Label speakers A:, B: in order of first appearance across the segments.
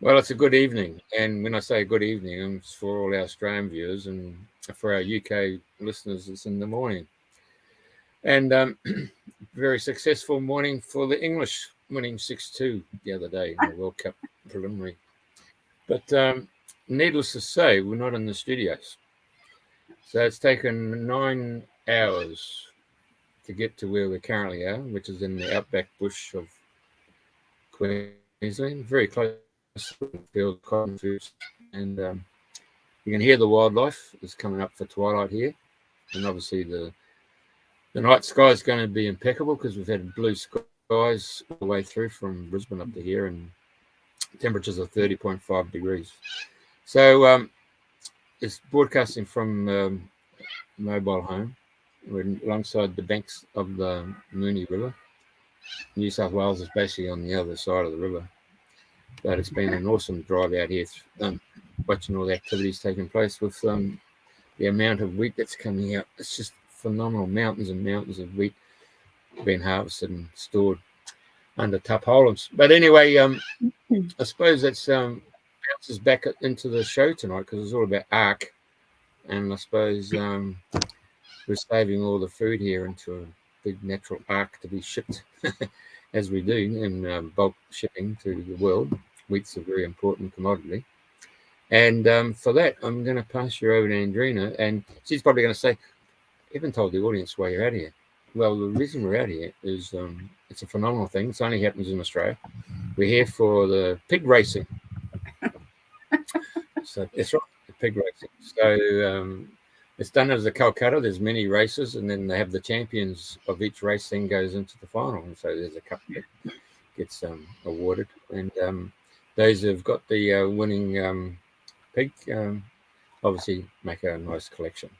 A: Well, it's a good evening, and when I say good evening, it's for all our Australian viewers, and for our UK listeners, it's in the morning. And very successful morning for the English, winning 6-2 the other day in the World Cup preliminary. But needless to say, we're not in the studios. So it's taken 9 hours to get to where we currently are, which is in the outback bush of Queensland, very close to the field cotton fields. And you can hear the wildlife is coming up for twilight here. And obviously the night sky is going to be impeccable because we've had blue skies all the way through from Brisbane up to here, and temperatures are 30.5 degrees. So it's broadcasting from mobile home. We're alongside the banks of the Moonee River. New South Wales is basically on the other side of the river. But it's been an awesome drive out here, watching all the activities taking place with the amount of wheat that's coming out. It's just phenomenal. Mountains and mountains of wheat being harvested and stored under tarpaulins. But anyway, I suppose that's bounces back into the show tonight because it's all about Ark. And I suppose we're saving all the food here into a big natural ark to be shipped as we do in bulk shipping to the world. Wheat's a very important commodity. And for that, I'm going to pass you over to Andrena, and she's probably going to say, even told the audience why you're out here. Well, the reason we're out here is it's a phenomenal thing. It only happens in Australia. We're here for the pig racing. So that's right, the pig racing. So it's done as a Calcutta. There's many races, and then they have the champions of each race then goes into the final. And so there's a cup that gets awarded. And those who've got the winning pig obviously make a nice collection.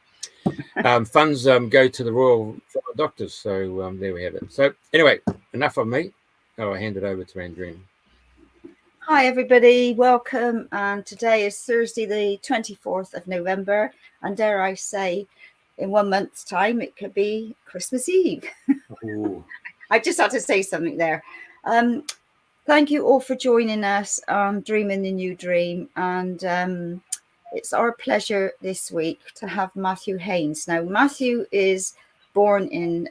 A: Funds go to the Royal Doctors. So there we have it. So anyway, enough of me. I'll hand it over to Andrena.
B: Hi everybody, welcome. And today is Thursday the 24th of November, and dare I say, in 1 month's time it could be Christmas Eve. I just had to say something there. Thank you all for joining us on Dreaming the New Dream, and it's our pleasure this week to have Matthew Haines. Now, Matthew is born in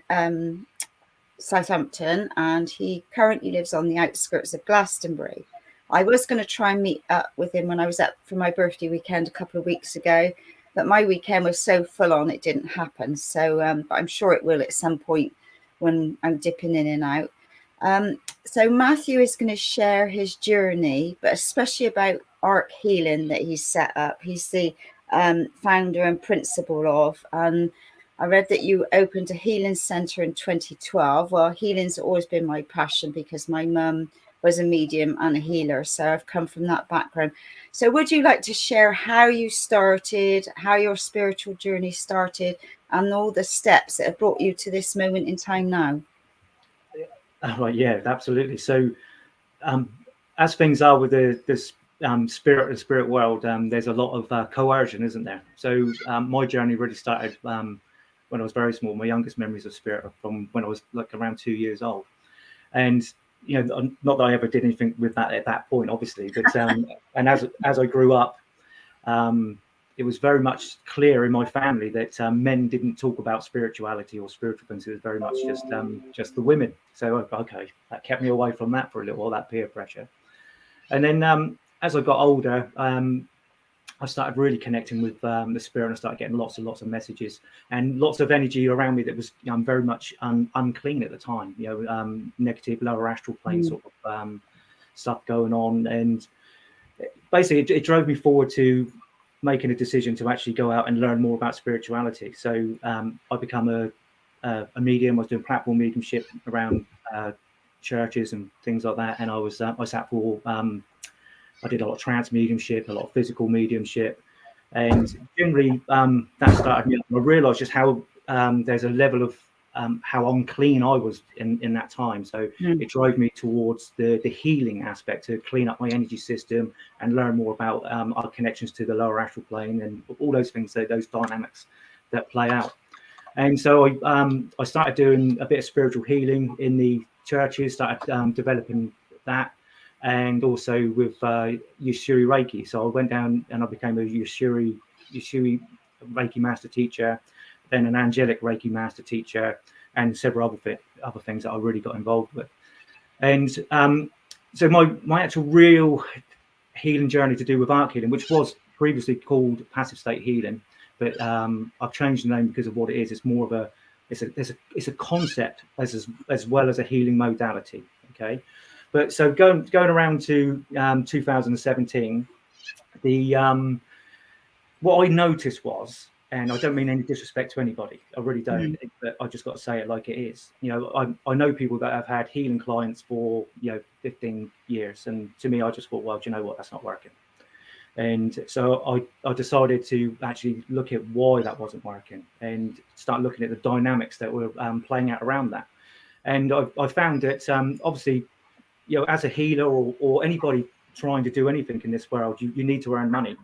B: Southampton, and he currently lives on the outskirts of Glastonbury. I was going to try and meet up with him when I was up for my birthday weekend a couple of weeks ago, but my weekend was so full on it didn't happen. So but I'm sure it will at some point when I'm dipping in and out. So Matthew is going to share his journey, but especially about Ark Healing that he's set up. He's the founder and principal of, and I read that you opened a healing centre in 2012. Well, healing's always been my passion because my mum was a medium and a healer, so I've come from that background. So would you like to share how you started, how your spiritual journey started, and all the steps that have brought you to this moment in time now?
C: Right, yeah, absolutely. So as things are with this spirit world, there's a lot of coercion, isn't there? So my journey really started when I was very small. My youngest memories of spirit are from when I was like around 2 years old. And you know, not that I ever did anything with that at that point, obviously, but and as I grew up, it was very much clear in my family that men didn't talk about spirituality or spiritual things. It was very much just the women. So okay, that kept me away from that for a little while, that peer pressure. And then as I got older, I started really connecting with the spirit, and I started getting lots and lots of messages and lots of energy around me that was very much unclean at the time. You know, negative, lower astral plane sort of stuff going on, and basically it drove me forward to making a decision to actually go out and learn more about spirituality. So I become a medium. I was doing platform mediumship around churches and things like that, and I sat for. I did a lot of trance mediumship, a lot of physical mediumship, and generally that started me. I realised just how there's a level of how unclean I was in that time. So it drove me towards the healing aspect, to clean up my energy system and learn more about our connections to the lower astral plane and all those things, those dynamics that play out. And so I started doing a bit of spiritual healing in the churches, started developing that. and also with Usui Reiki. So I went down and I became a Usui Reiki master teacher, then an angelic Reiki master teacher, and several other things that I really got involved with. And so my actual real healing journey to do with Ark Healing, which was previously called Passive State Healing, but I've changed the name because of what it is. It's more of a it's a concept as well as a healing modality. Okay, but so going around to 2017, the what I noticed was, and I don't mean any disrespect to anybody, I really don't, but I just got to say it like it is. You know, I know people that have had healing clients for 15 years, and to me, I just thought, well, do you know what, that's not working. And so I decided to actually look at why that wasn't working and start looking at the dynamics that were playing out around that. And I found that obviously, as a healer or anybody trying to do anything in this world, you need to earn money,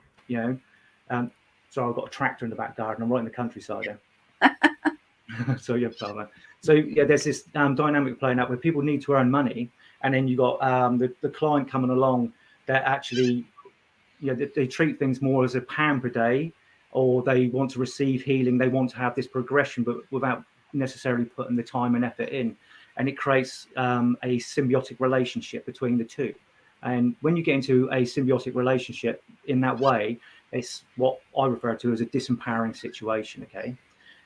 C: so I've got a tractor in the back garden. I'm right in the countryside there. So there's this dynamic playing out where people need to earn money, and then you got the client coming along that actually they treat things more as a pound per day, or they want to receive healing. They want to have this progression, but without necessarily putting the time and effort in, and it creates a symbiotic relationship between the two. And when you get into a symbiotic relationship in that way, it's what I refer to as a disempowering situation. Okay,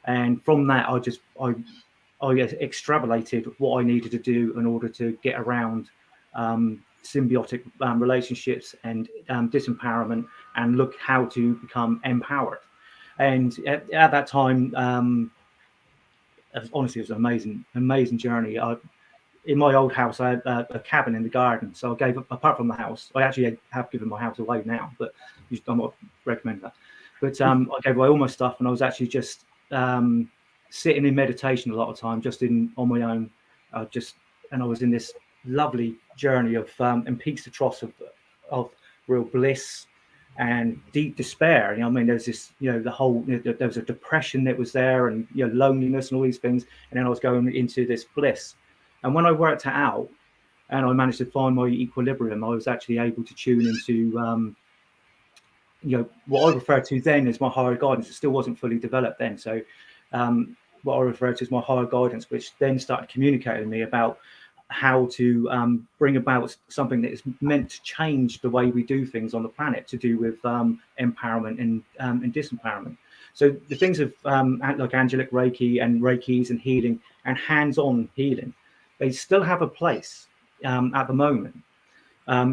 C: and from that, I extrapolated what I needed to do in order to get around symbiotic relationships and disempowerment, and look how to become empowered. And at that time, honestly, it was an amazing journey. In my old house, I had a cabin in the garden. So I gave up, apart from the house, I actually have given my house away now, but I'm not recommending that. But I gave away all my stuff, and I was actually just sitting in meditation a lot of time, just on my own, and I was in this lovely journey of and peaks to troughs of real bliss and deep despair. I mean, there's this, the whole, there was a depression that was there, and loneliness and all these things, and then I was going into this bliss. And when I worked it out and I managed to find my equilibrium, I was actually able to tune into what I refer to then as my higher guidance. It still wasn't fully developed then. So what I refer to as my higher guidance, which then started communicating with me about how to bring about something that is meant to change the way we do things on the planet, to do with empowerment and disempowerment. So the things of like angelic Reiki and Reikis and healing and hands-on healing, they still have a place at the moment.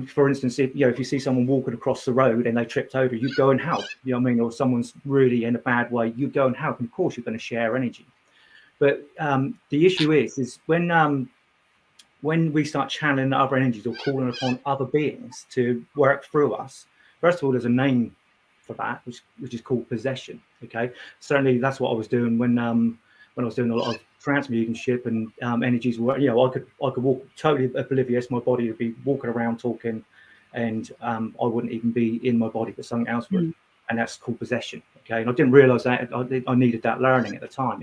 C: For instance, if you see someone walking across the road and they tripped over, you go and help. Or someone's really in a bad way, you go and help. And of course, you're going to share energy. But the issue is when we start channeling other energies or calling upon other beings to work through us, first of all, there's a name for that, which is called possession. Okay, certainly that's what I was doing when I was doing a lot of trance mediumship and energies. Were, I could walk totally oblivious. My body would be walking around talking, and I wouldn't even be in my body, but something else would, and that's called possession. Okay, and I didn't realize that I needed that learning at the time,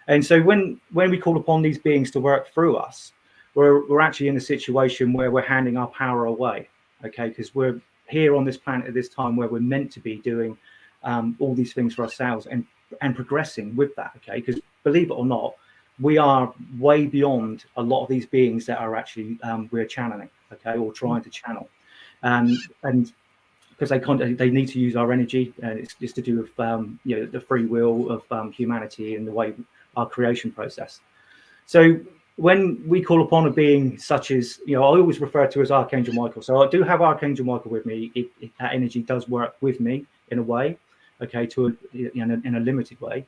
C: And so when we call upon these beings to work through us, we're actually in a situation where we're handing our power away. Okay, because we're here on this planet at this time where we're meant to be doing all these things for ourselves and progressing with that. Okay, because believe it or not, we are way beyond a lot of these beings that are actually we're channeling, okay, or trying to channel, and because they need to use our energy, and it's to do with the free will of humanity and the way our creation process. So when we call upon a being such as, I always refer to as Archangel Michael. So I do have Archangel Michael with me. That energy does work with me in a way, okay, in a limited way.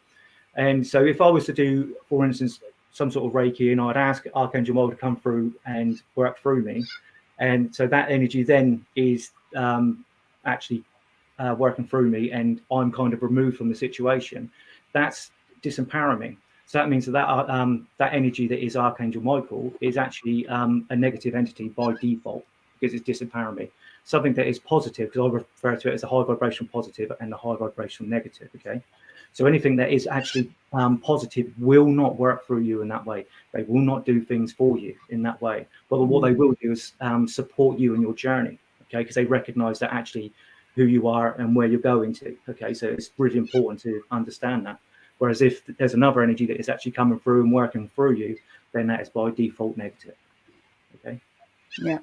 C: And so if I was to do, for instance, some sort of Reiki, and I'd ask Archangel Michael to come through and work through me, and so that energy then is actually working through me, and I'm kind of removed from the situation, that's disempowering me. So that means that energy that is Archangel Michael is actually a negative entity by default. because it's disempowering me. Something that is positive, because I refer to it as a high vibration positive and a high vibration negative. Okay, so anything that is actually positive will not work through you in that way. They will not do things for you in that way. But what they will do is support you in your journey. Okay, because they recognize that actually who you are and where you're going to. Okay, so it's really important to understand that. Whereas if there's another energy that is actually coming through and working through you, then that is by default negative. Okay.
B: Yeah.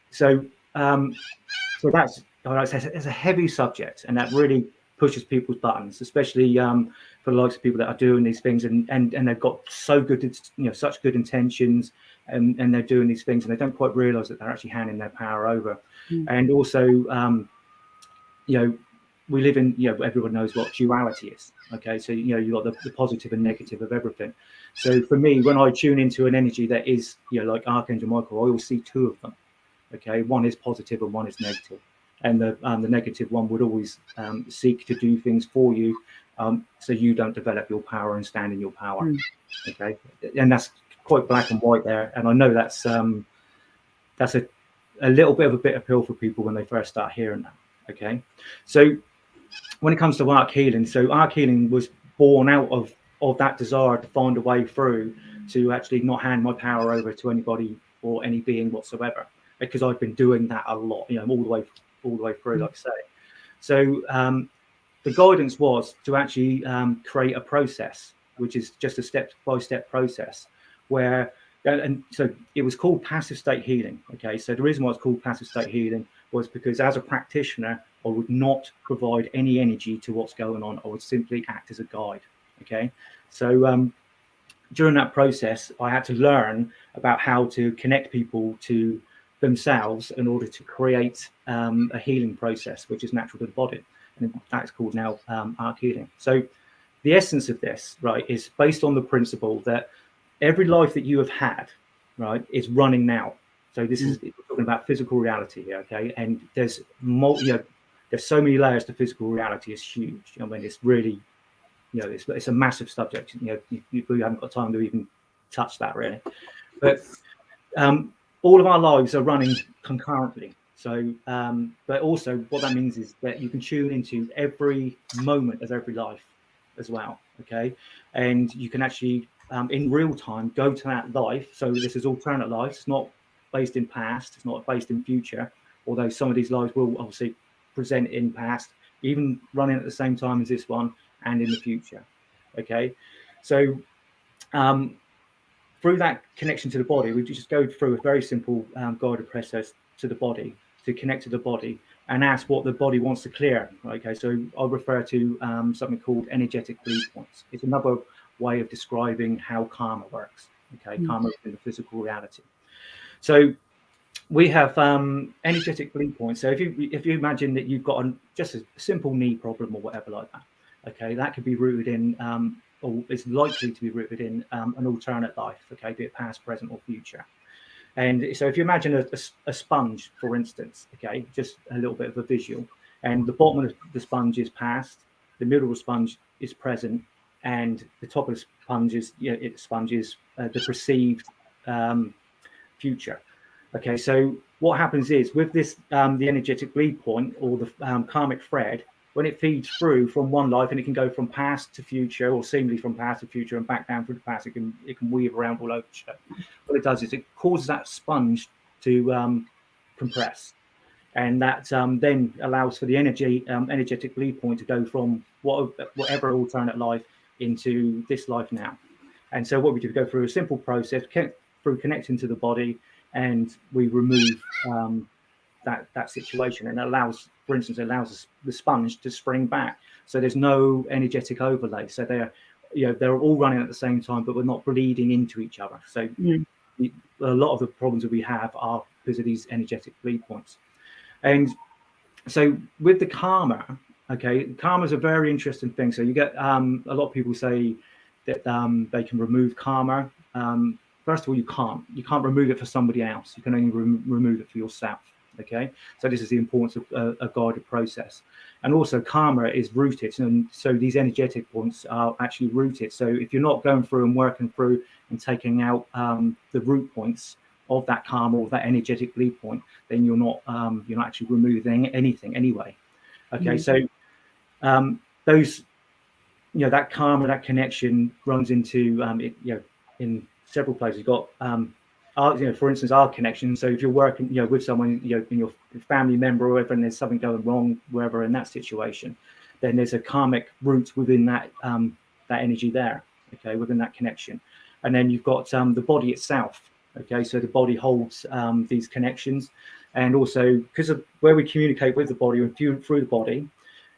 C: So that's it's a heavy subject, and that really pushes people's buttons, especially for the likes of people that are doing these things and they've got so good, such good intentions, and they're doing these things and they don't quite realize that they're actually handing their power over. And also, we live in, everyone knows what duality is. Okay, so you've got the positive and negative of everything. So for me, when I tune into an energy that is, like Archangel Michael, I always see two of them. Okay, one is positive and one is negative, and the negative one would always seek to do things for you, so you don't develop your power and stand in your power. Okay, and that's quite black and white there. And I know that's a little bit of a bitter pill for people when they first start hearing that. Okay, so when it comes to Ark Healing, so Ark Healing was born out of that desire to find a way through to actually not hand my power over to anybody or any being whatsoever, because I've been doing that a lot, all the way through, like I say. So the guidance was to actually create a process, which is just a step-by-step process, where, and so it was called passive state healing. Okay, so the reason why it's called passive state healing was because as a practitioner, I would not provide any energy to what's going on. I would simply act as a guide. Okay, so during that process, I had to learn about how to connect people to themselves in order to create a healing process, which is natural to the body, and that's called now Ark Healing. So the essence of this, right, is based on the principle that every life that you have had, right, is running now. So this is, we're talking about physical reality here, okay? And there's there's so many layers to physical reality. It's huge. I mean, it's really, it's a massive subject. You haven't got time to even touch that really. But all of our lives are running concurrently. So, but also what that means is that you can tune into every moment of every life as well, okay? And you can actually, in real time, go to that life. So this is alternate life. It's not based in past. It's not based in future, although some of these lives will obviously present in past, even running at the same time as this one and in the future, okay? So through that connection to the body, we just go through a very simple guided process to the body, to connect to the body and ask what the body wants to clear. Okay, so I'll refer to something called energetic bleed points. It's another way of describing how karma works. Okay, karma is in the physical reality. So we have energetic bleed points. So if you imagine that you've got just a simple knee problem or whatever like that, okay, that could be rooted in or is likely to be rooted in an alternate life, okay, be it past, present, or future. And so if you imagine a sponge, for instance, okay, just a little bit of a visual, and the bottom of the sponge is past, the middle of the sponge is present, and the top of the sponge is, the perceived future. Okay, so what happens is with this, the energetic bleed point or the karmic thread, when it feeds through from one life, and it can go from past to future, or seemingly from past to future and back down through the past, it can weave around all over the show. What it does is it causes that sponge to compress, and that then allows for the energetic bleed point to go from whatever alternate life into this life now. And so what we do, we go through a simple process through connecting to the body, and we remove that situation, and it allows, for instance, the sponge to spring back. So there's no energetic overlay. So they're all running at the same time, but we're not bleeding into each other. So a lot of the problems that we have are because of these energetic bleed points. And so with the karma, okay, karma is a very interesting thing. So you get a lot of people say that they can remove karma. First of all, you can't remove it for somebody else. You can only remove it for yourself. Okay, so this is the importance of a guided process. And also karma is rooted, and so these energetic points are actually rooted. So if you're not going through and working through and taking out the root points of that karma or that energetic bleed point, then you're not actually removing anything anyway. Okay, so those, that karma, that connection runs into in several places. You've got for instance, our connection. So if you're working with someone, in your family member or whatever, and there's something going wrong wherever in that situation, then there's a karmic root within that that energy there, okay, within that connection. And then you've got the body itself. Okay, so the body holds these connections, and also because of where we communicate with the body and through the body,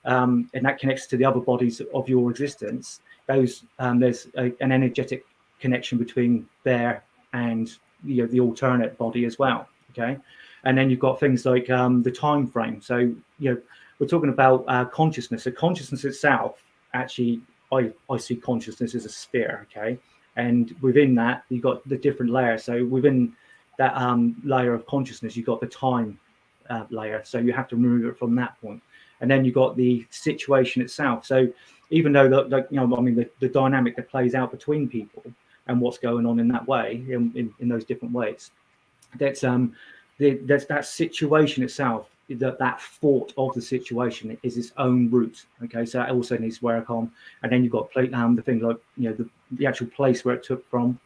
C: and that connects to the other bodies of your existence. Those there's an energetic connection between there and the alternate body as well. Okay, and then you've got things like the time frame. So we're talking about consciousness. So consciousness itself, actually, I see consciousness as a sphere. Okay. And within that, you've got the different layers. So within that layer of consciousness, you've got the time layer. So you have to remove it from that point. And then you've got the situation itself. So even though, the dynamic that plays out between people and what's going on in that way, in those different ways, that's that situation itself, that thought of the situation is its own root. Okay, so that also needs to work on. And then you've got the things like the actual place where it took from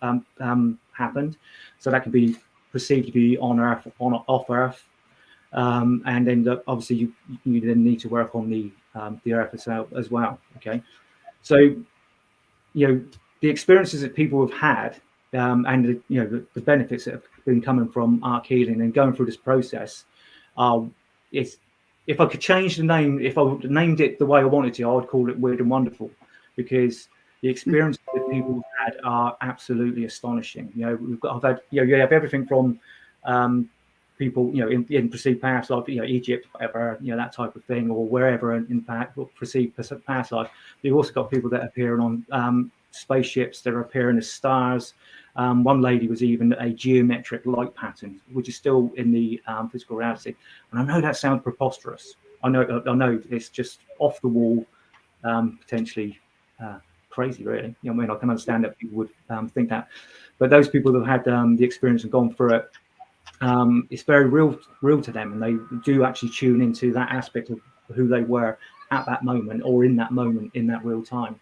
C: happened. So that can be perceived to be on Earth, off Earth, and then obviously you then need to work on the Earth itself as well. Okay, so the experiences that people have had, and the benefits that have been coming from Ark Healing and going through this process are. If I could change the name, if I named it the way I wanted to, I would call it Weird and Wonderful, because the experiences that people have had are absolutely astonishing. I've had, you have everything from people, in perceived past life, Egypt, whatever, that type of thing, or wherever in perceived past life. But you've also got people that appear on spaceships, that are appearing as stars. One lady was even a geometric light pattern, which is still in the physical reality. And I know that sounds preposterous. I know it's just off the wall, potentially crazy, really. I can understand that people would think that. But those people that have had the experience and gone through it, it's very real to them, and they do actually tune into that aspect of who they were at that moment, or in that moment, in that real time.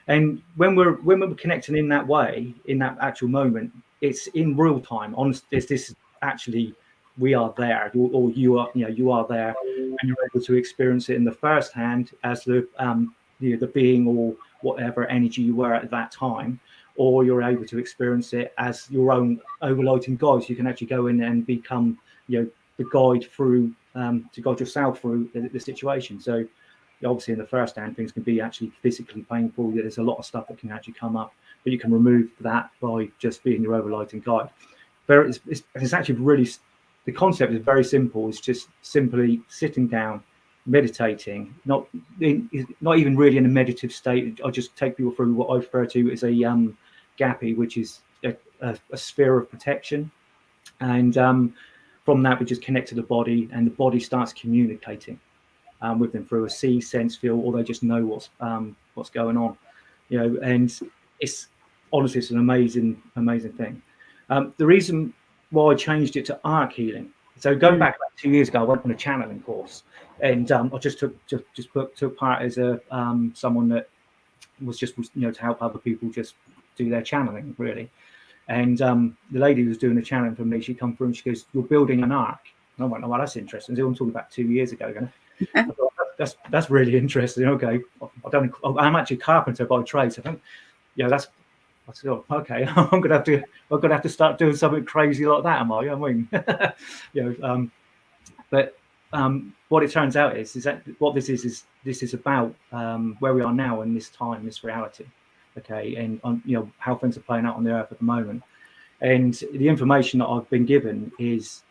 C: And when we're connecting in that way, in that actual moment, it's in real time. This actually, we are there, or you are there, and you're able to experience it in the first hand as the being or whatever energy you were at that time, or you're able to experience it as your own overlighting guide. So you can actually go in and become the guide through to guide yourself through the situation. So obviously in the first hand, things can be actually physically painful. There's a lot of stuff that can actually come up, but you can remove that by just being your overlighting guide. But it's actually really, the concept is very simple. It's just simply sitting down, meditating, not even really in a meditative state. I'll just take people through what I refer to as a gappy, which is a sphere of protection. And from that, we just connect to the body, and the body starts communicating with them through a see, sense, feel, or they just know what's going on, and it's honestly, it's an amazing thing. The reason why I changed it to Ark Healing, so going back like 2 years ago, I went on a channeling course, and I just took part as a someone that was just to help other people just do their channeling, really. And the lady who was doing the channeling for me, she come through and she goes, "You're building an ark." And I went, "Oh, well, that's interesting." So I'm talking about 2 years ago. I thought, that's really interesting. Okay, I'm actually a carpenter by trade, so I think, I said, "Oh, okay, I'm gonna have to start doing something crazy like that, am I?" I mean, but what it turns out is that what this is about where we are now in this time, this reality, okay, and how things are playing out on the earth at the moment, and the information that I've been given is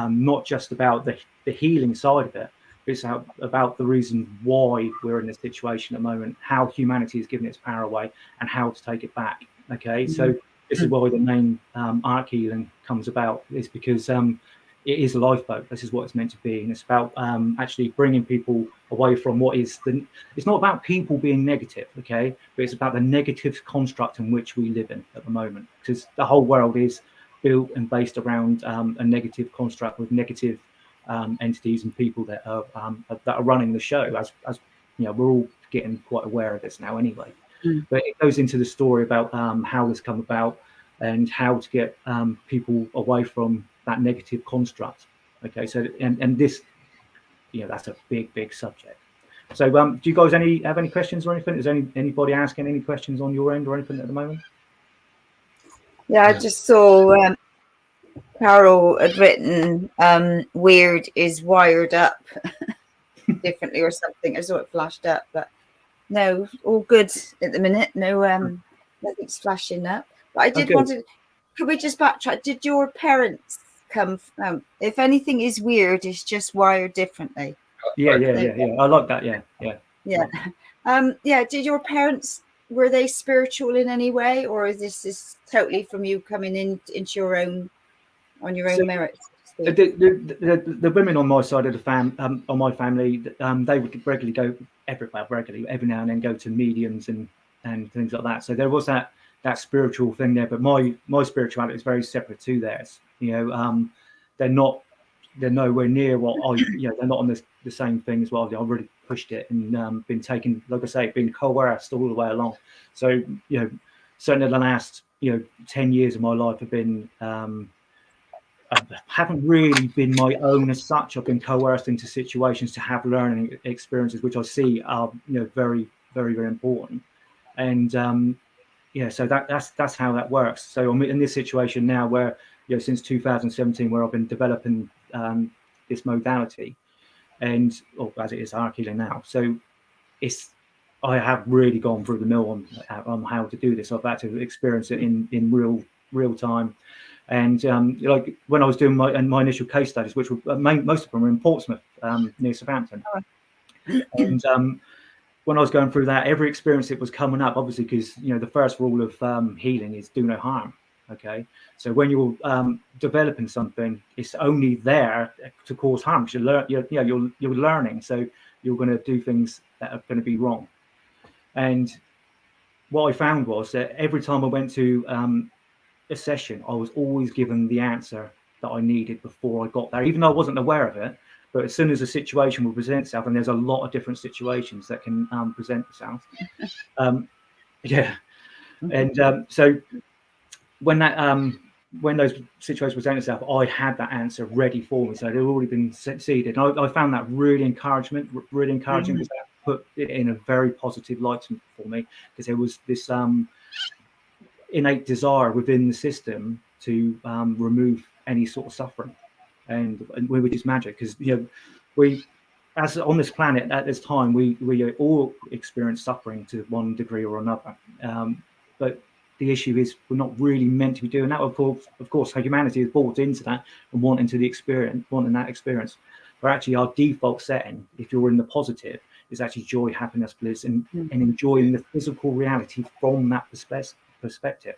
C: not just about the healing side of it. It's about the reason why we're in this situation at the moment, how humanity is giving its power away, and how to take it back. Okay, so this is why the name Ark Healing comes about. Is because it is a lifeboat. This is what it's meant to be, and it's about actually bringing people away from what is it's not about people being negative, okay, but it's about the negative construct in which we live in at the moment, because the whole world is built and based around a negative construct with negative entities and people that are running the show. As you know, we're all getting quite aware of this now anyway. But it goes into the story about how this come about and how to get people away from that negative construct. Okay, so and this, you know, that's a big subject. So do you guys have any questions or anything? Is anybody asking any questions on your end or anything at the moment?
B: Yeah, I just saw Carol had written weird is wired up differently or something. I saw it flashed up, but no, all good at the minute. No, nothing's flashing up. But I did want to, could we just backtrack? Did your parents come if anything is weird, it's just wired differently?
C: Yeah. I like that. Yeah.
B: Did your parents, were they spiritual in any way, or is this totally from you coming into your own, on your own merits?
C: The women on my side of the on my family, they would regularly go every now and then go to mediums and things like that. So there was that spiritual thing there, but my spirituality is very separate to theirs. You know, they're nowhere near what they're not on the same thing as well. I've really pushed it and been taken, like I say, been coerced all the way along. So, you know, certainly the last 10 years of my life have been haven't really been my own as such. I've been coerced into situations to have learning experiences, which I see are very, very, very important. And so that's how that works. So I'm in this situation now where since 2017, where I've been developing this modality, and as it is Ark Healing now. So I have really gone through the mill on how to do this. I've had to experience it in real time. And like when I was doing my initial case studies, which were most of them were in Portsmouth, near Southampton. And when I was going through that, every experience that was coming up, obviously, because the first rule of healing is do no harm. Okay, so when you're developing something, it's only there to cause harm. You're learning, so you're going to do things that are going to be wrong. And what I found was that every time I went to a session, I was always given the answer that I needed before I got there, even though I wasn't aware of it. But as soon as a situation will present itself, and there's a lot of different situations that can present themselves. And so when those situations present itself, I had that answer ready for me. So it had already been seeded. And I found that really encouraging, because that put it in a very positive light for me, because there was this innate desire within the system to remove any sort of suffering, and which is magic, because we, as on this planet at this time, we all experience suffering to one degree or another, but the issue is we're not really meant to be doing that. Of course, humanity is bought into that and wanting that experience. But actually, our default setting, if you're in the positive, is actually joy, happiness, bliss, and enjoying the physical reality from that perspective.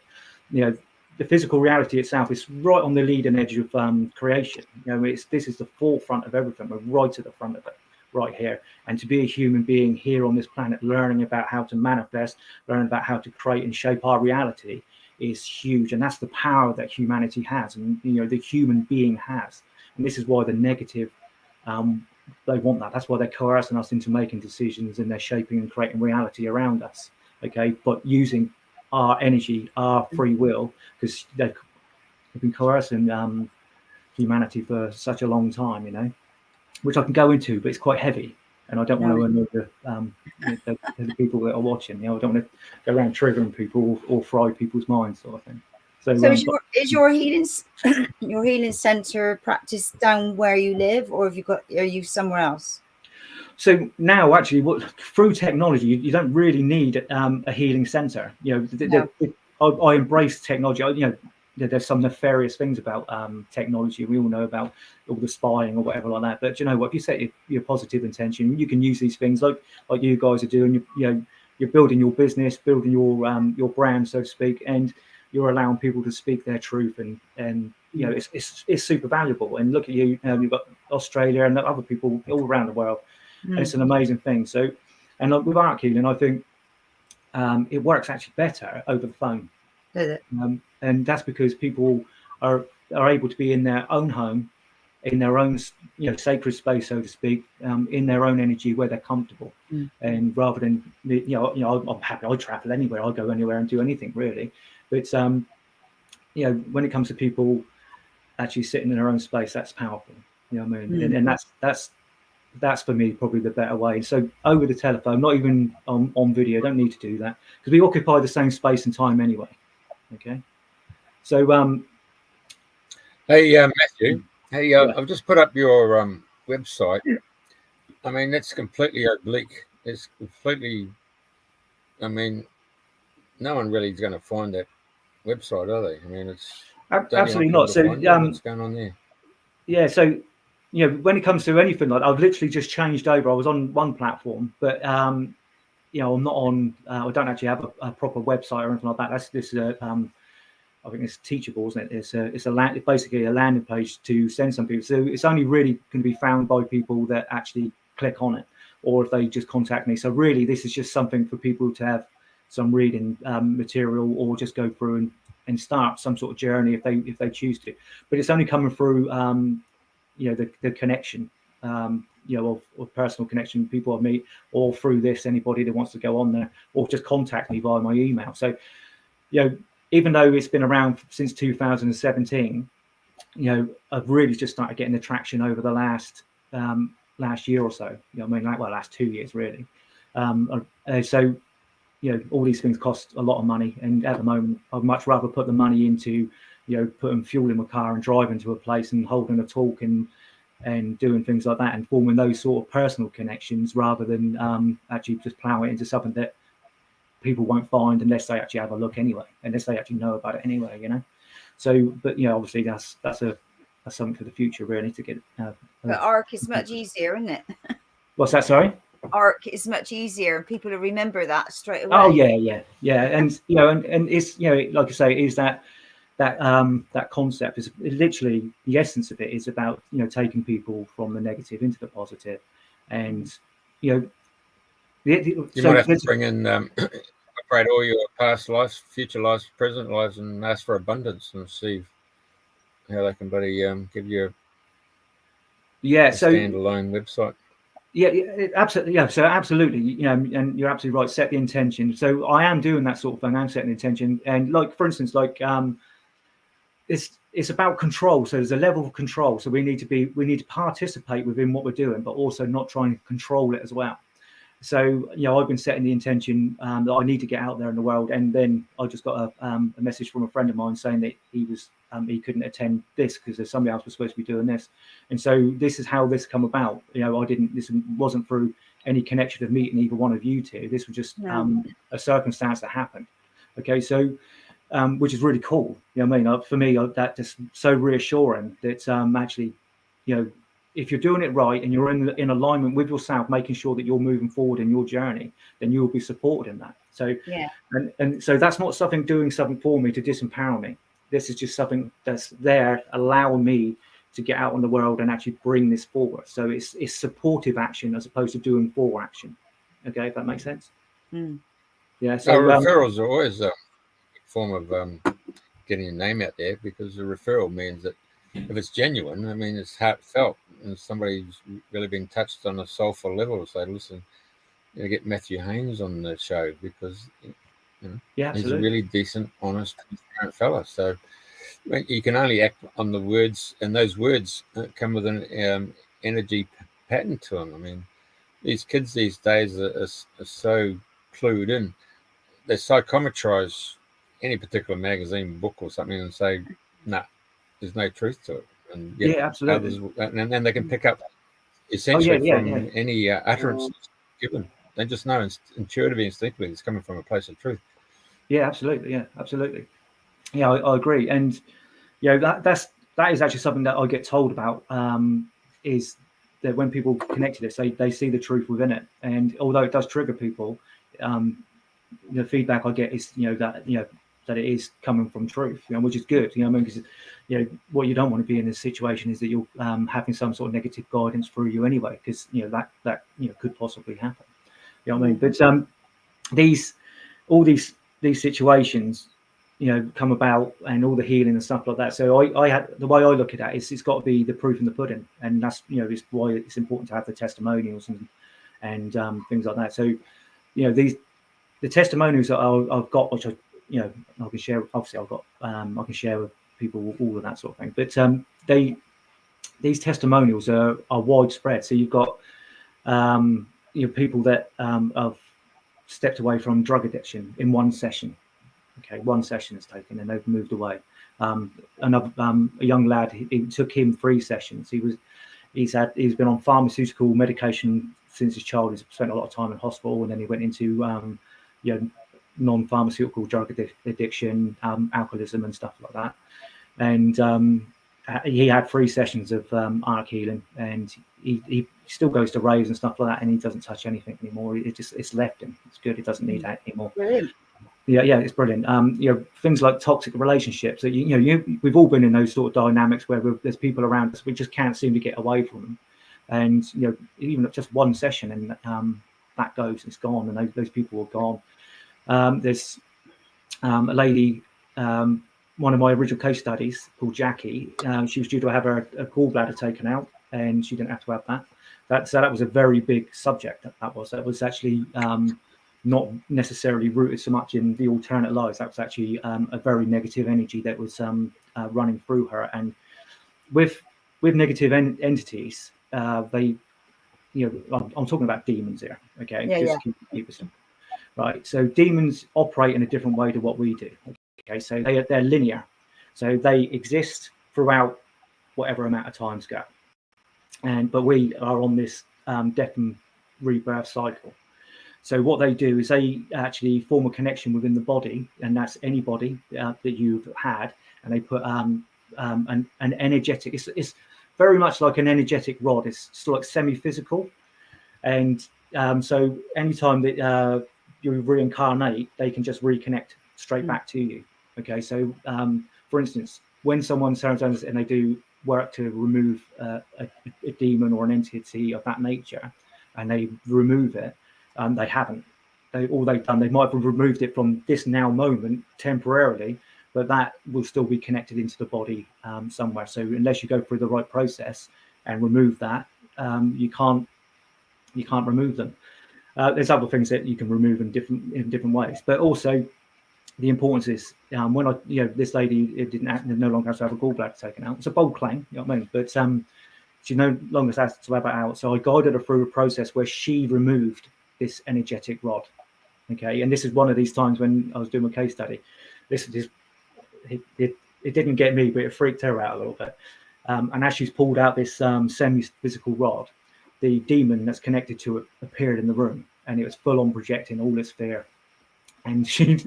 C: The physical reality itself is right on the leading edge of creation. This is the forefront of everything. We're right at the front of it, right here. And to be a human being here on this planet, learning about how to manifest, learning about how to create and shape our reality is huge. And that's the power that humanity has, and the human being has. And this is why the negative, they want that. That's why they're coercing us into making decisions, and they're shaping and creating reality around us. Okay, but using our energy, our free will, because they've been coercing humanity for such a long time, which I can go into, but it's quite heavy, and I don't want to annoy the people that are watching. I don't want to go around triggering people or fry people's minds, sort of thing. So
B: is your healing center practice down where you live, or are you somewhere else?
C: So now, actually, through technology, you don't really need a healing center. I embrace technology. There's some nefarious things about technology. We all know about all the spying or whatever like that. But you know what? If you set your positive intention, you can use these things like you guys are doing. You're building your business, building your brand, so to speak, and you're allowing people to speak their truth, and it's super valuable. And look at you. You've got Australia and other people all around the world. And it's an amazing thing. So, and with Ark Healing, I think it works actually better over the phone.
B: Is it?
C: And that's because people are able to be in their own home, in their own, you know, sacred space, so to speak, in their own energy where they're comfortable. And rather than, you know, I'm happy. I travel anywhere. I go anywhere and do anything really. But you know, when it comes to people actually sitting in their own space, that's powerful. You know what I mean? And that's for me probably the better way. So over the telephone, not even on video. Don't need to do that because we occupy the same space and time anyway. Okay. So
A: hey Matthew, hey I've just put up your website. I mean, that's completely oblique. It's completely, I mean, no one really is going to find that website, are they? I mean, it's
C: absolutely not. So
A: what's going on there?
C: Yeah, so you know, when it comes to anything like, I've literally just changed over. I was on one platform, but you know, I'm not on. I don't actually have a proper website or anything like that. That's this. I think it's Teachable, isn't it? It's basically a landing page to send some people. So it's only really going to be found by people that actually click on it, or if they just contact me. So really, this is just something for people to have some reading material, or just go through and start some sort of journey if they choose to. But it's only coming through you know, the connection, you know, of personal connection, people I meet, or through this, anybody that wants to go on there, or just contact me via my email. So, you know, even though it's been around since 2017, you know, I've really just started getting the traction over the last year or so. You know, I mean, like, well, last 2 years really. So, you know, all these things cost a lot of money, and at the moment, I'd much rather put the money into, you know, putting fuel in my car and driving to a place and holding a talk and doing things like that and forming those sort of personal connections, rather than actually just plow it into something that people won't find unless they actually have a look anyway, unless they actually know about it anyway, you know. So, but you know, obviously that's something for the future really to get.
B: But Ark is much easier, isn't it?
C: What's that? Sorry.
B: Ark is much easier, and people will remember that straight away.
C: Oh yeah, and you know, and it's, you know, like I say, is that concept is literally the essence of it is about, you know, taking people from the negative into the positive, and you know,
A: you might have to bring in operate all your past lives, future lives, present lives, and ask for abundance and see how they can give you a standalone website.
C: Yeah, absolutely. Yeah, so absolutely, you know, and you're absolutely right. Set the intention. So I am doing that sort of thing. I'm setting the intention, and like, for instance, like it's about control. So there's a level of control. So we need to participate within what we're doing, but also not try and control it as well. So, you know, I've been setting the intention that I need to get out there in the world, and then I just got a message from a friend of mine saying that he couldn't attend this because there's somebody else was supposed to be doing this, and so this is how this come about. You know, this wasn't through any connection of meeting either one of you two. This was just a circumstance that happened. Okay, so which is really cool. You know what I mean? For me, that just so reassuring that actually, you know, if you're doing it right and you're in alignment with yourself, making sure that you're moving forward in your journey, then you will be supported in that. So
B: yeah,
C: and so that's not doing something for me to disempower me. This is just something that's there allowing me to get out in the world and actually bring this forward. So it's supportive action as opposed to doing for action. Okay, if that makes sense. Yeah. So
A: referrals are always a form of getting your name out there, because the referral means that if it's genuine, I mean, it's heartfelt, and somebody's really been touched on a soulful level. So listen, you know, get Matthew Haines on the show, because you know, he's a really decent, honest, transparent fella. So you can only act on the words, and those words come with an energy pattern to them. I mean, these kids these days are so clued in. They psychometrize any particular magazine, book, or something, and say, "Nah, there's no truth to it." And yet
C: absolutely.
A: Others, and then they can pick up essentially from any utterance given. They just know intuitively, instinctively, it's coming from a place of truth.
C: Yeah, absolutely. Yeah, absolutely. Yeah, I agree. And you know, that is actually something that I get told about. Is that when people connect to this, they see the truth within it, and although it does trigger people, the feedback I get is, you know, that it is coming from truth, you know, which is good. You know what I mean? Because, you know, what you don't want to be in this situation is that you're having some sort of negative guidance through you anyway, because, you know, that you know, could possibly happen. You know what I mean? But all these situations, come about, and all the healing and stuff like that. So I had, the way I look at that is it's got to be the proof in the pudding, and that's is why it's important to have the testimonials and things like that. So the testimonials that I've got, which I can share. Obviously, I can share with people all of that sort of thing. But these testimonials are widespread. So you've got people that have stepped away from drug addiction in one session. Okay, one session is taken and they've moved away. Another a young lad, it took him 3 sessions. He's been on pharmaceutical medication since his childhood. He's spent a lot of time in hospital, and then he went into non-pharmaceutical drug addiction, alcoholism, and stuff like that. And he had 3 sessions of Ark Healing, and he still goes to raves and stuff like that, and he doesn't touch anything anymore. It's left him. It's good. It doesn't need that anymore.
B: Brilliant.
C: Yeah, it's brilliant. Things like toxic relationships. So, we've all been in those sort of dynamics where there's people around us, we just can't seem to get away from them. And even just one session, and that goes, it's gone, and those people are gone. There's a lady, one of my original case studies, called Jackie. She was due to have her gallbladder taken out, and she didn't have to have that. So that was a very big subject. That was actually not necessarily rooted so much in the alternate lives. That was actually a very negative energy that was running through her. And with negative entities, they, I'm talking about demons here. Okay, keep it simple. Right. So demons operate in a different way to what we do. Okay, so they're linear, so they exist throughout whatever amount of times go. But we are on this death and rebirth cycle. So what they do is they actually form a connection within the body, and that's anybody that you've had, and they put an energetic. It's very much like an energetic rod. It's still like semi-physical, and so anytime that you reincarnate, they can just reconnect straight back to you. Okay, so for instance, when someone turns around and they do work to remove a demon or an entity of that nature, and they remove it. They haven't. All they've done, they might have removed it from this now moment temporarily, but that will still be connected into the body somewhere. So unless you go through the right process and remove that, you can't remove them. There's other things that you can remove in different ways, but also the importance is when this lady no longer has to have a gallbladder taken out. It's a bold claim, you know what I mean? But she no longer has to have it out. So I guided her through a process where she removed this energetic rod. Okay, and this is one of these times when I was doing a case study. It didn't get me, but it freaked her out a little bit. And as she's pulled out this semi-physical rod, the demon that's connected to it appeared in the room, and it was full on projecting all its fear. And she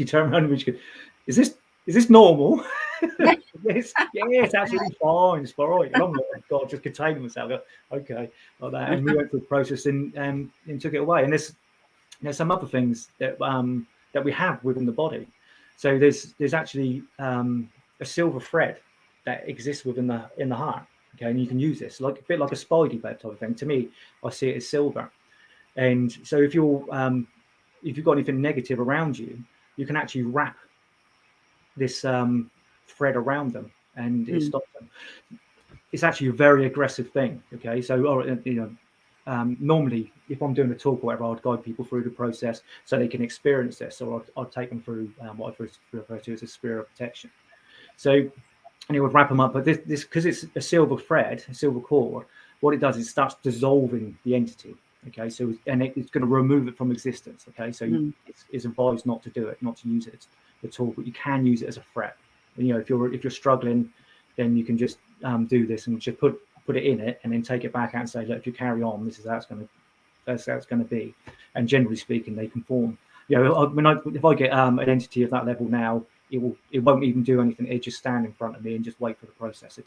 C: turned around and she goes, "Is this normal?" Yes, it's absolutely fine. It's fine. And I'm like, God, just containing myself. Okay, like that. And we went through the process and took it away. And there's some other things that we have within the body. So there's actually a silver thread that exists in the heart. Okay, and you can use this like a bit like a spidey web type of thing. To me, I see it as silver. And so if you've got anything negative around you, you can actually wrap this thread around them, and it stops them. It's actually a very aggressive thing. Okay, so normally if I'm doing a talk or whatever, I'd guide people through the process so they can experience this, or I'd take them through what I refer to as a spear of protection. So, and it would wrap them up. But this because it's a silver thread, a silver cord, what it does is it starts dissolving the entity. Okay, so it's going to remove it from existence. Okay, so it's advised not to do it, not to use it at all. But you can use it as a threat. And, if you're struggling, then you can just do this and just put it in it, and then take it back out and say, look, if you carry on, this is how it's going to be. And generally speaking, they conform. If I get an entity of that level now, it won't even do anything. It just stand in front of me and just wait for the process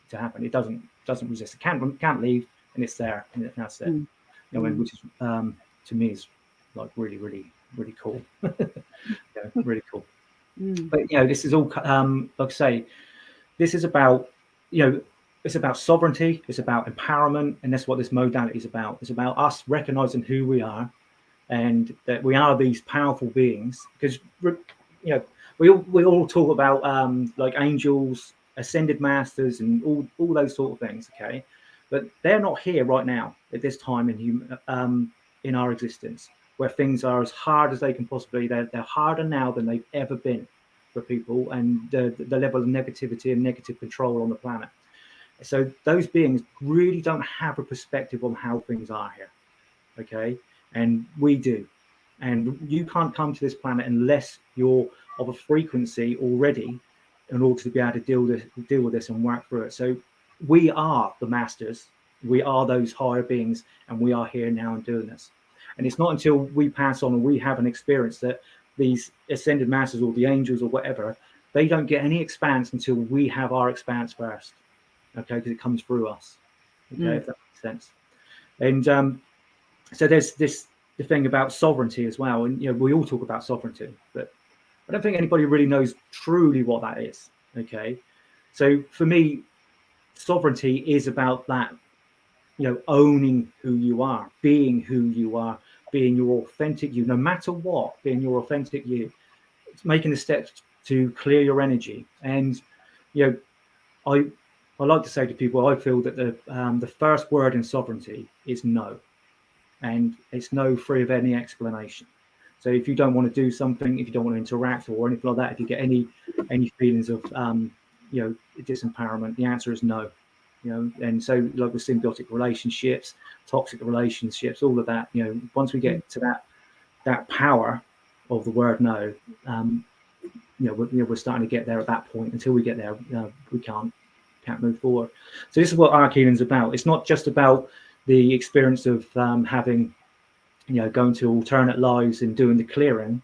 C: to happen. It doesn't resist. It can't leave, and it's there, and that's it. Which is to me is like really, really, really cool. Really cool. But this is all like I say, this is about it's about sovereignty, it's about empowerment, and that's what this modality is about. It's about us recognizing who we are, and that we are these powerful beings. Because we all talk about like angels, ascended masters, and all those sort of things. Okay, but they're not here right now at this time in our existence, where things are as hard as they can possibly. They're harder now than they've ever been for people, and the level of negativity and negative control on the planet. So those beings really don't have a perspective on how things are here. Okay, and we do. And you can't come to this planet unless you're of a frequency already in order to be able to deal with this and work through it. So we are the masters. We are those higher beings, and we are here now and doing this. And it's not until we pass on and we have an experience that these ascended masters or the angels or whatever, they don't get any expanse until we have our expanse first. Okay, because it comes through us. Okay, if that makes sense. And so there's the thing about sovereignty as well, and we all talk about sovereignty, but I don't think anybody really knows truly what that is. Okay, so for me, sovereignty is about that, owning who you are, being who you are, being your authentic you, no matter what, being your authentic you. It's making the steps to clear your energy. And I like to say to people, I feel that the first word in sovereignty is no. And it's no free of any explanation. So if you don't want to do something, if you don't want to interact or anything like that, if you get any feelings of disempowerment, the answer is no. And so like with symbiotic relationships, toxic relationships, all of that, once we get to that power of the word no, we're starting to get there at that point. Until we get there, we can't move forward. So this is what Ark Healing is about. It's not just about the experience of having, going to alternate lives and doing the clearing.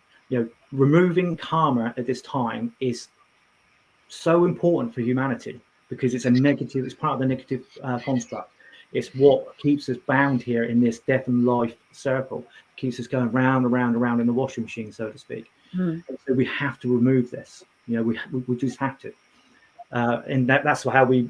C: Removing karma at this time is so important for humanity because it's part of the negative construct. It's what keeps us bound here in this death and life circle. It keeps us going round and round and round in the washing machine, so to speak. So we have to remove this. We just have to. And that's how we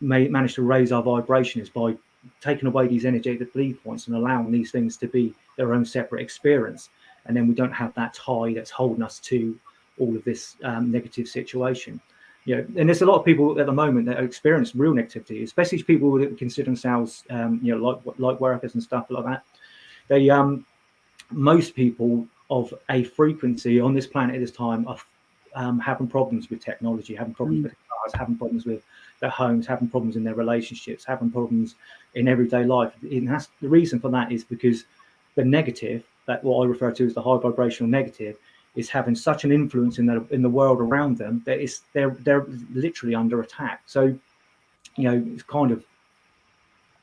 C: may manage to raise our vibration, is by taking away these energetic belief points and allowing these things to be their own separate experience. And then we don't have that tie that's holding us to all of this negative situation. And there's a lot of people at the moment that experience real negativity, especially people that consider themselves, light workers and stuff like that. They, most people of a frequency on this planet at this time are having problems with technology, having problems with cars, having problems with their homes, having problems in their relationships, having problems in everyday life. And the reason for that is because the negative, that what I refer to as the high vibrational negative, is having such an influence in the world around them that they're literally under attack. So, it's kind of,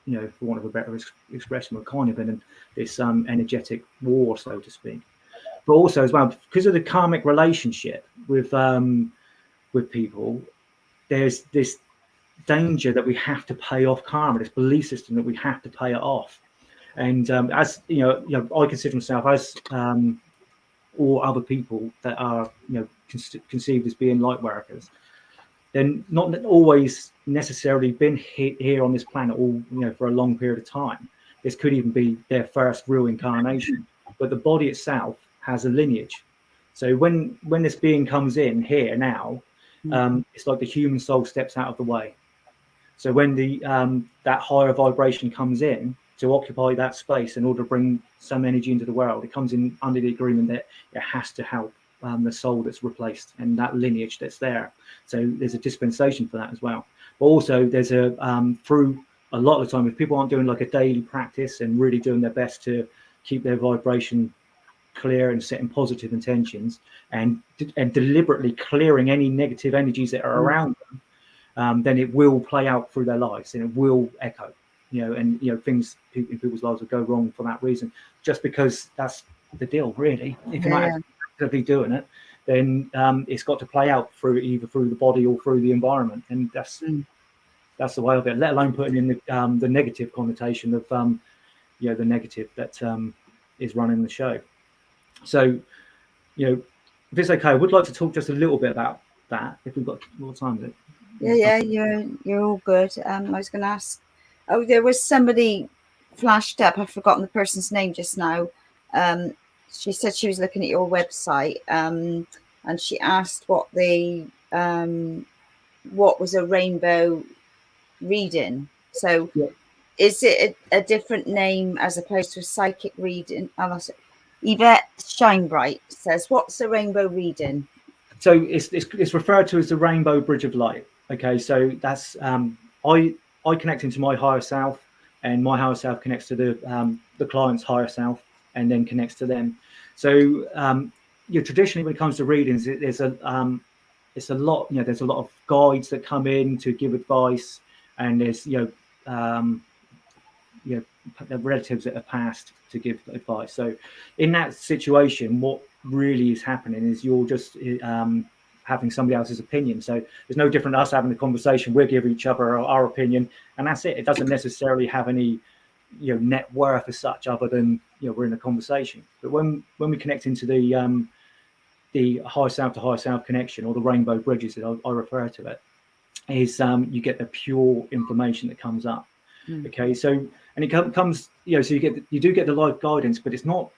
C: for want of a better expression, we're kind of in this energetic war, so to speak. But also as well, because of the karmic relationship with people, there's this danger that we have to pay off karma, this belief system that we have to pay it off. And as I consider myself as or other people that are conceived as being light workers, then not always necessarily been here on this planet all for a long period of time. This could even be their first real incarnation, but the body itself has a lineage. So when this being comes in here now, it's like the human soul steps out of the way. So when that higher vibration comes in to occupy that space in order to bring some energy into the world, it comes in under the agreement that it has to help the soul that's replaced and that lineage that's there. So there's a dispensation for that as well. But also there's through a lot of the time, if people aren't doing like a daily practice and really doing their best to keep their vibration clear and setting positive intentions and deliberately clearing any negative energies that are around them, then it will play out through their lives and it will echo, and things in people's lives will go wrong for that reason, just because that's the deal, really. If you're not actively doing it, then it's got to play out either through the body or through the environment, and that's the way of it. Let alone putting in the negative connotation of the negative that is running the show. So, if it's okay, I would like to talk just a little bit about that, if we've got more time with it.
B: Yeah, you're all good. I was going to ask. Oh, there was somebody flashed up. I've forgotten the person's name just now. She said she was looking at your website. and she asked what was a rainbow reading. So is it a different name as opposed to a psychic reading? Yvette Shinebright says, what's a rainbow reading?
C: So it's referred to as the Rainbow Bridge of Light. Okay, so that's I connect into my higher self, and my higher self connects to the client's higher self, and then connects to them. So traditionally, when it comes to readings, it's a lot. There's a lot of guides that come in to give advice, and there's the relatives that are passed to give advice. So in that situation, what really is happening is you're just having somebody else's opinion. So there's no different to us having a conversation. We'll give each other our opinion, and that's it. It doesn't necessarily have any net worth as such, other than we're in a conversation. But when we connect into the high self to high self connection, or the rainbow bridges that I refer to it, is you get the pure information that comes up. Okay, so and it comes so you do get the life guidance, but it's not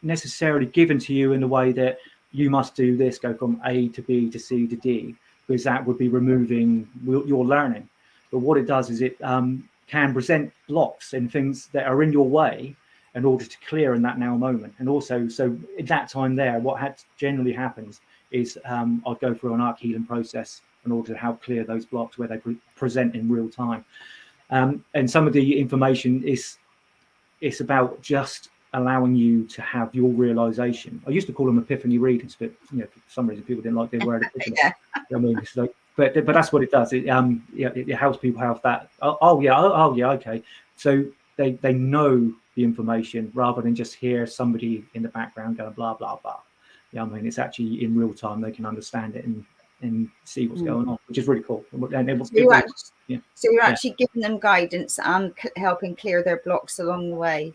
C: necessarily given to you in the way that you must do this, go from A to B to C to D, because that would be removing your learning. But what it does is it can present blocks and things that are in your way in order to clear in that now moment. And also, so at that time there, what generally happens is I'll go through an Ark Healing process in order to help clear those blocks where they present in real time. And some of the information it's about just allowing you to have your realization. I used to call them epiphany readings, but for some reason people didn't like the word epiphany. I mean, it's like, but that's what it does. It helps people have that. Oh yeah, okay. So they know the information rather than just hear somebody in the background going blah blah blah. I mean, it's actually in real time. They can understand it and see what's going on, which is really cool.
B: So you're actually giving them guidance and helping clear their blocks along the way.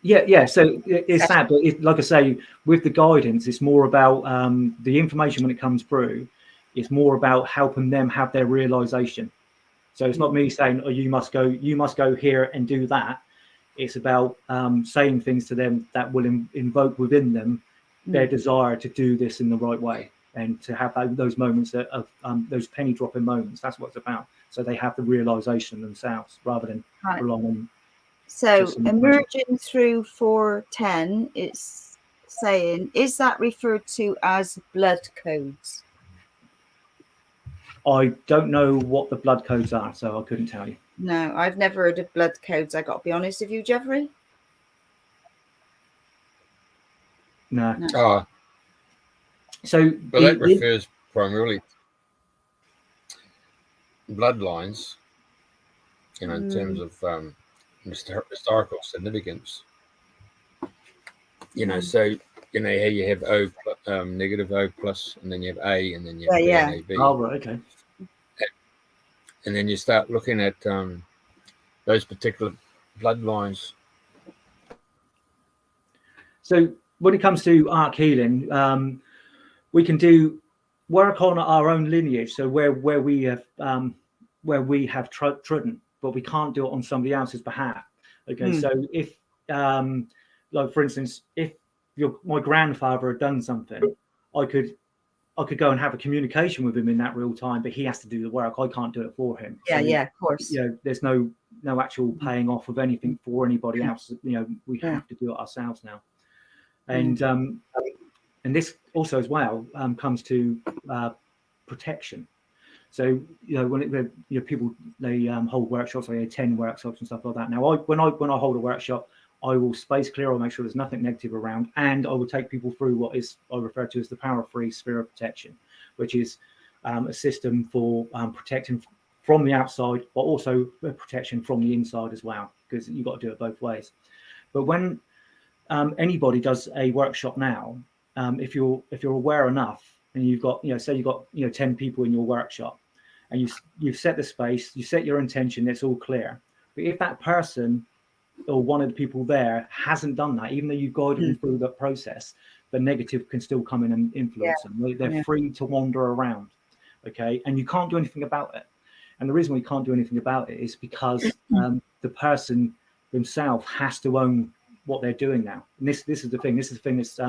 C: Yeah. So it's that, but like I say, with the guidance, it's more about the information when it comes through. It's more about helping them have their realization. So it's not me saying, "Oh, you must go here and do that." It's about saying things to them that will invoke within them their desire to do this in the right way, and to have those moments of those penny dropping moments. That's what it's about. So they have the realization themselves rather than relying on.
B: So emerging through 410, it's saying, is that referred to as blood codes?
C: I don't know what the blood codes are, so I couldn't tell you.
B: No, I've never heard of blood codes. I got to be honest with you, Jeffrey.
C: No.
A: Oh. So that refers primarily to bloodlines, in terms of historical significance. So how you have O, negative O plus, and then you have A, and then you have B and AB.
C: Oh, right, okay.
A: And then you start looking at those particular bloodlines.
C: So when it comes to Ark Healing, we can do work on our own lineage. So where we have trodden, but we can't do it on somebody else's behalf. Okay, so if like for instance, if my grandfather had done something, I could go and have a communication with him in that real time, but he has to do the work. I can't do it for him.
B: Yeah, of course.
C: There's no actual paying off of anything for anybody else. We have to do it ourselves now. And this also as well comes to protection. So when people they hold workshops, they attend workshops and stuff like that. Now when I hold a workshop, I will space clear. I'll make sure there's nothing negative around, and I will take people through what I refer to as the power-free sphere of protection, which is a system for protecting from the outside, but also protection from the inside as well, because you've got to do it both ways. But when anybody does a workshop now, if you're aware enough, and you've got say you've got 10 people in your workshop, and you've set the space, you set your intention, it's all clear. But if that person or one of the people there hasn't done that, even though you guided them through that process, the negative can still come in and influence them. They're free to wander around, okay? And you can't do anything about it. And the reason we can't do anything about it is because the person themselves has to own what they're doing now. And this is the thing. This is the thing that's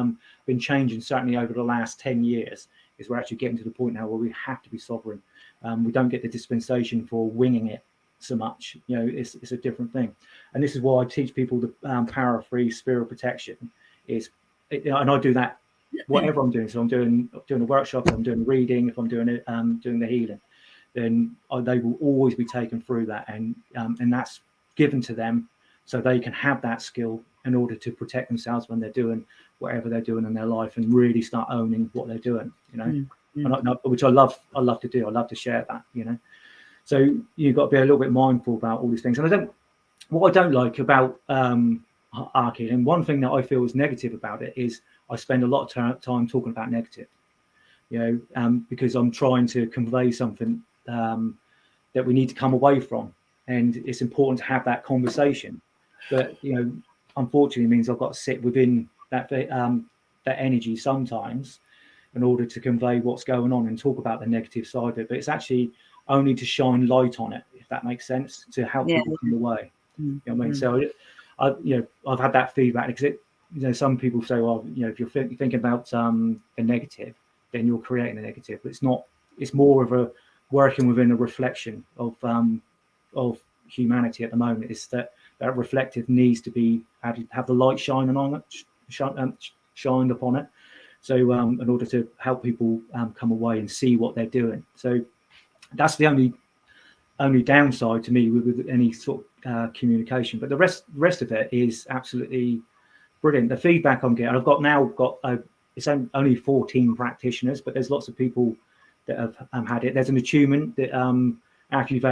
C: been changing certainly over the last 10 years. Is we're actually getting to the point now where we have to be sovereign. We don't get the dispensation for winging it so much. You know, it's a different thing. And this is why I teach people the power of free spirit protection. And I do that whatever I'm doing. So I'm doing a workshop, I'm doing a reading, if I'm doing it, doing the healing, then they will always be taken through that, and that's given to them so they can have that skill in order to protect themselves when they're doing whatever they're doing in their life and really start owning what they're doing, you know. Which I love to do. I love to share that, you know. So you've got to be a little bit mindful about all these things. And what I don't like about Ark Healing, one thing that I feel is negative about it is I spend a lot of time talking about negative, you know, because I'm trying to convey something that we need to come away from, and it's important to have that conversation. But you know, unfortunately, it means I've got to sit within that energy sometimes in order to convey what's going on and talk about the negative side of it. But it's actually only to shine light on it, if that makes sense, to help people come away. You know what I mean? So I've had that feedback, because some people say, well, you know, if you're thinking about the negative, then you're creating the negative. But it's not. It's more of a working within a reflection of humanity at the moment. Is that reflective needs to be have the light shining on it, shined upon it. So in order to help people come away and see what they're doing. So that's the only downside to me with any sort of communication. But the rest of it is absolutely brilliant. The feedback I'm getting, I've now got it's only 14 practitioners, but there's lots of people that have had it. There's an attunement that after you've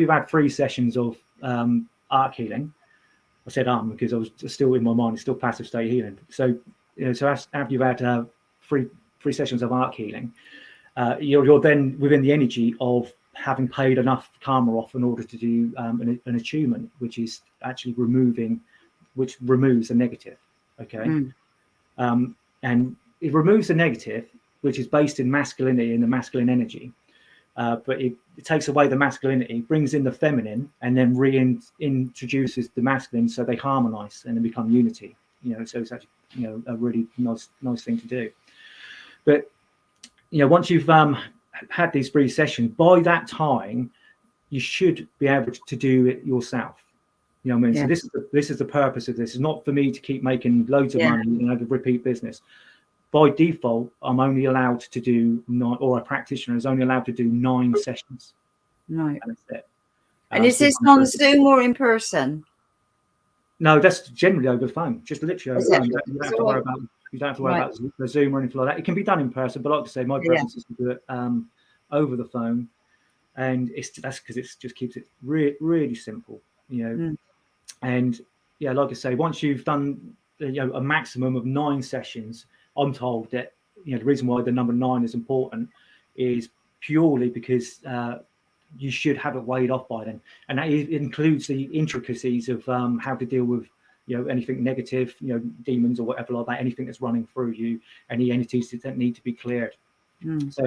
C: had 3 sessions of Ark Healing, I said because I was still in my mind, it's still passive state healing. So so after you've had 3 sessions of Ark Healing, you're then within the energy of having paid enough karma off in order to do an attunement, which is actually which removes the negative. Okay. And it removes the negative, which is based in masculinity and the masculine energy. But it takes away the masculinity, brings in the feminine, and then reintroduces the masculine, so they harmonize and they become unity. You know, so it's actually a really nice thing to do. But once you've had these 3 sessions, by that time you should be able to do it yourself. You know what I mean? Yeah. So this is the purpose of this. It's not for me to keep making loads of money and have a repeat business. By default, I'm only allowed to do 9, or a practitioner is only allowed to do 9 sessions.
B: Right.
C: And that's it.
B: And is this on Zoom or in person?
C: No, that's generally over the phone. Just literally over the phone. You don't have to worry about the Zoom or anything like that. It can be done in person, but like I say, my preference is to do it over the phone, and that's because it just keeps it really simple. And like I say, once you've done a maximum of 9 sessions, I'm told that the reason why the number 9 is important is purely because you should have it weighed off by then, and that includes the intricacies of how to deal with anything negative, demons or whatever like that, anything that's running through you, any entities that need to be cleared. So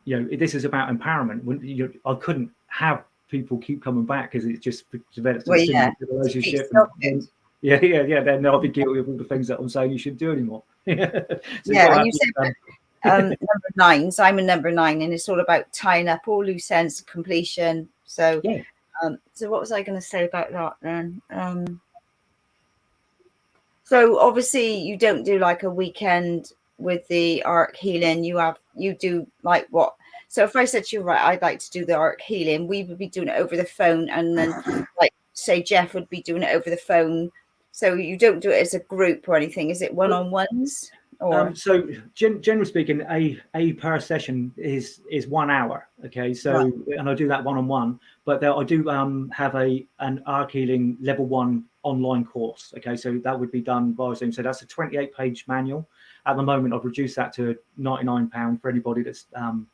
C: this is about empowerment. I couldn't have people keep coming back because it just develops a relationship. Then I'll be guilty of all the things that I'm saying you shouldn't do anymore.
B: And you said number 9. So I'm a number 9, and it's all about tying up all loose ends, completion. So so what was I going to say about that then? So obviously you don't do like a weekend with the Ark Healing. You do like what? So if I said to you, right, I'd like to do the Ark Healing, we would be doing it over the phone, and then like say Jeff would be doing it over the phone. So you don't do it as a group or anything. Is it one-on-ones? Or
C: so generally speaking, a per session is 1 hour. Okay, so and I do that one-on-one, but I do have an Ark Healing level 1 online course. Okay, so that would be done by Zoom. So that's a 28-page manual. At the moment, I've reduced that to £99 for anybody that's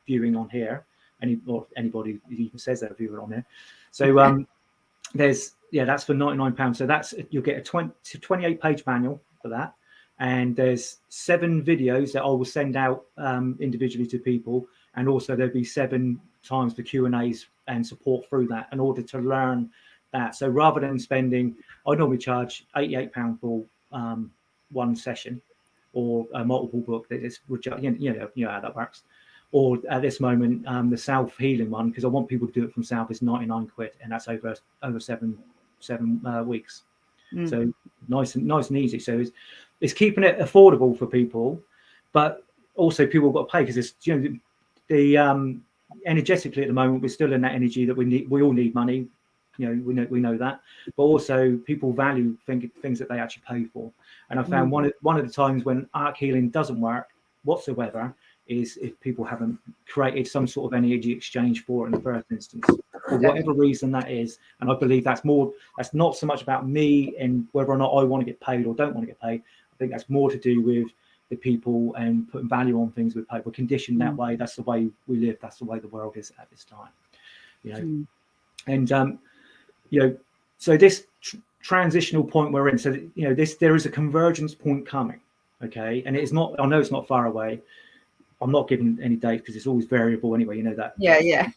C: viewing on here, anybody who even says they're viewing on here. So there's that's for £99. So you'll get a 28-page manual for that. And there's 7 videos that I will send out individually to people, and also there'll be 7 times the Q&As and support through that in order to learn that. So rather than spending, I normally charge £88 for one session, or a multiple book that is, you know how that works. Or at this moment, the self healing one, because I want people to do it from self, is 99 quid, and that's over 7 weeks. So nice and easy. So it's keeping it affordable for people, but also people have got to pay, because it's, you know, the energetically at the moment we're still in that energy that we need. We all need money, you know, we know that, but also people value things that they actually pay for. And I found one of the times when Ark Healing doesn't work whatsoever is if people haven't created some sort of energy exchange for it in the first instance, for whatever reason that is. And I believe that's not so much about me and whether or not I want to get paid or don't want to get paid. I think that's more to do with the people and putting value on things we pay. We're conditioned that way. That's the way we live. That's the way the world is at this time, you know. And you know, so this transitional point we're in, so you know, there is a convergence point coming, okay, and it's not, I know it's not far away. I'm not giving any date because it's always variable anyway, you know that.
B: Yeah.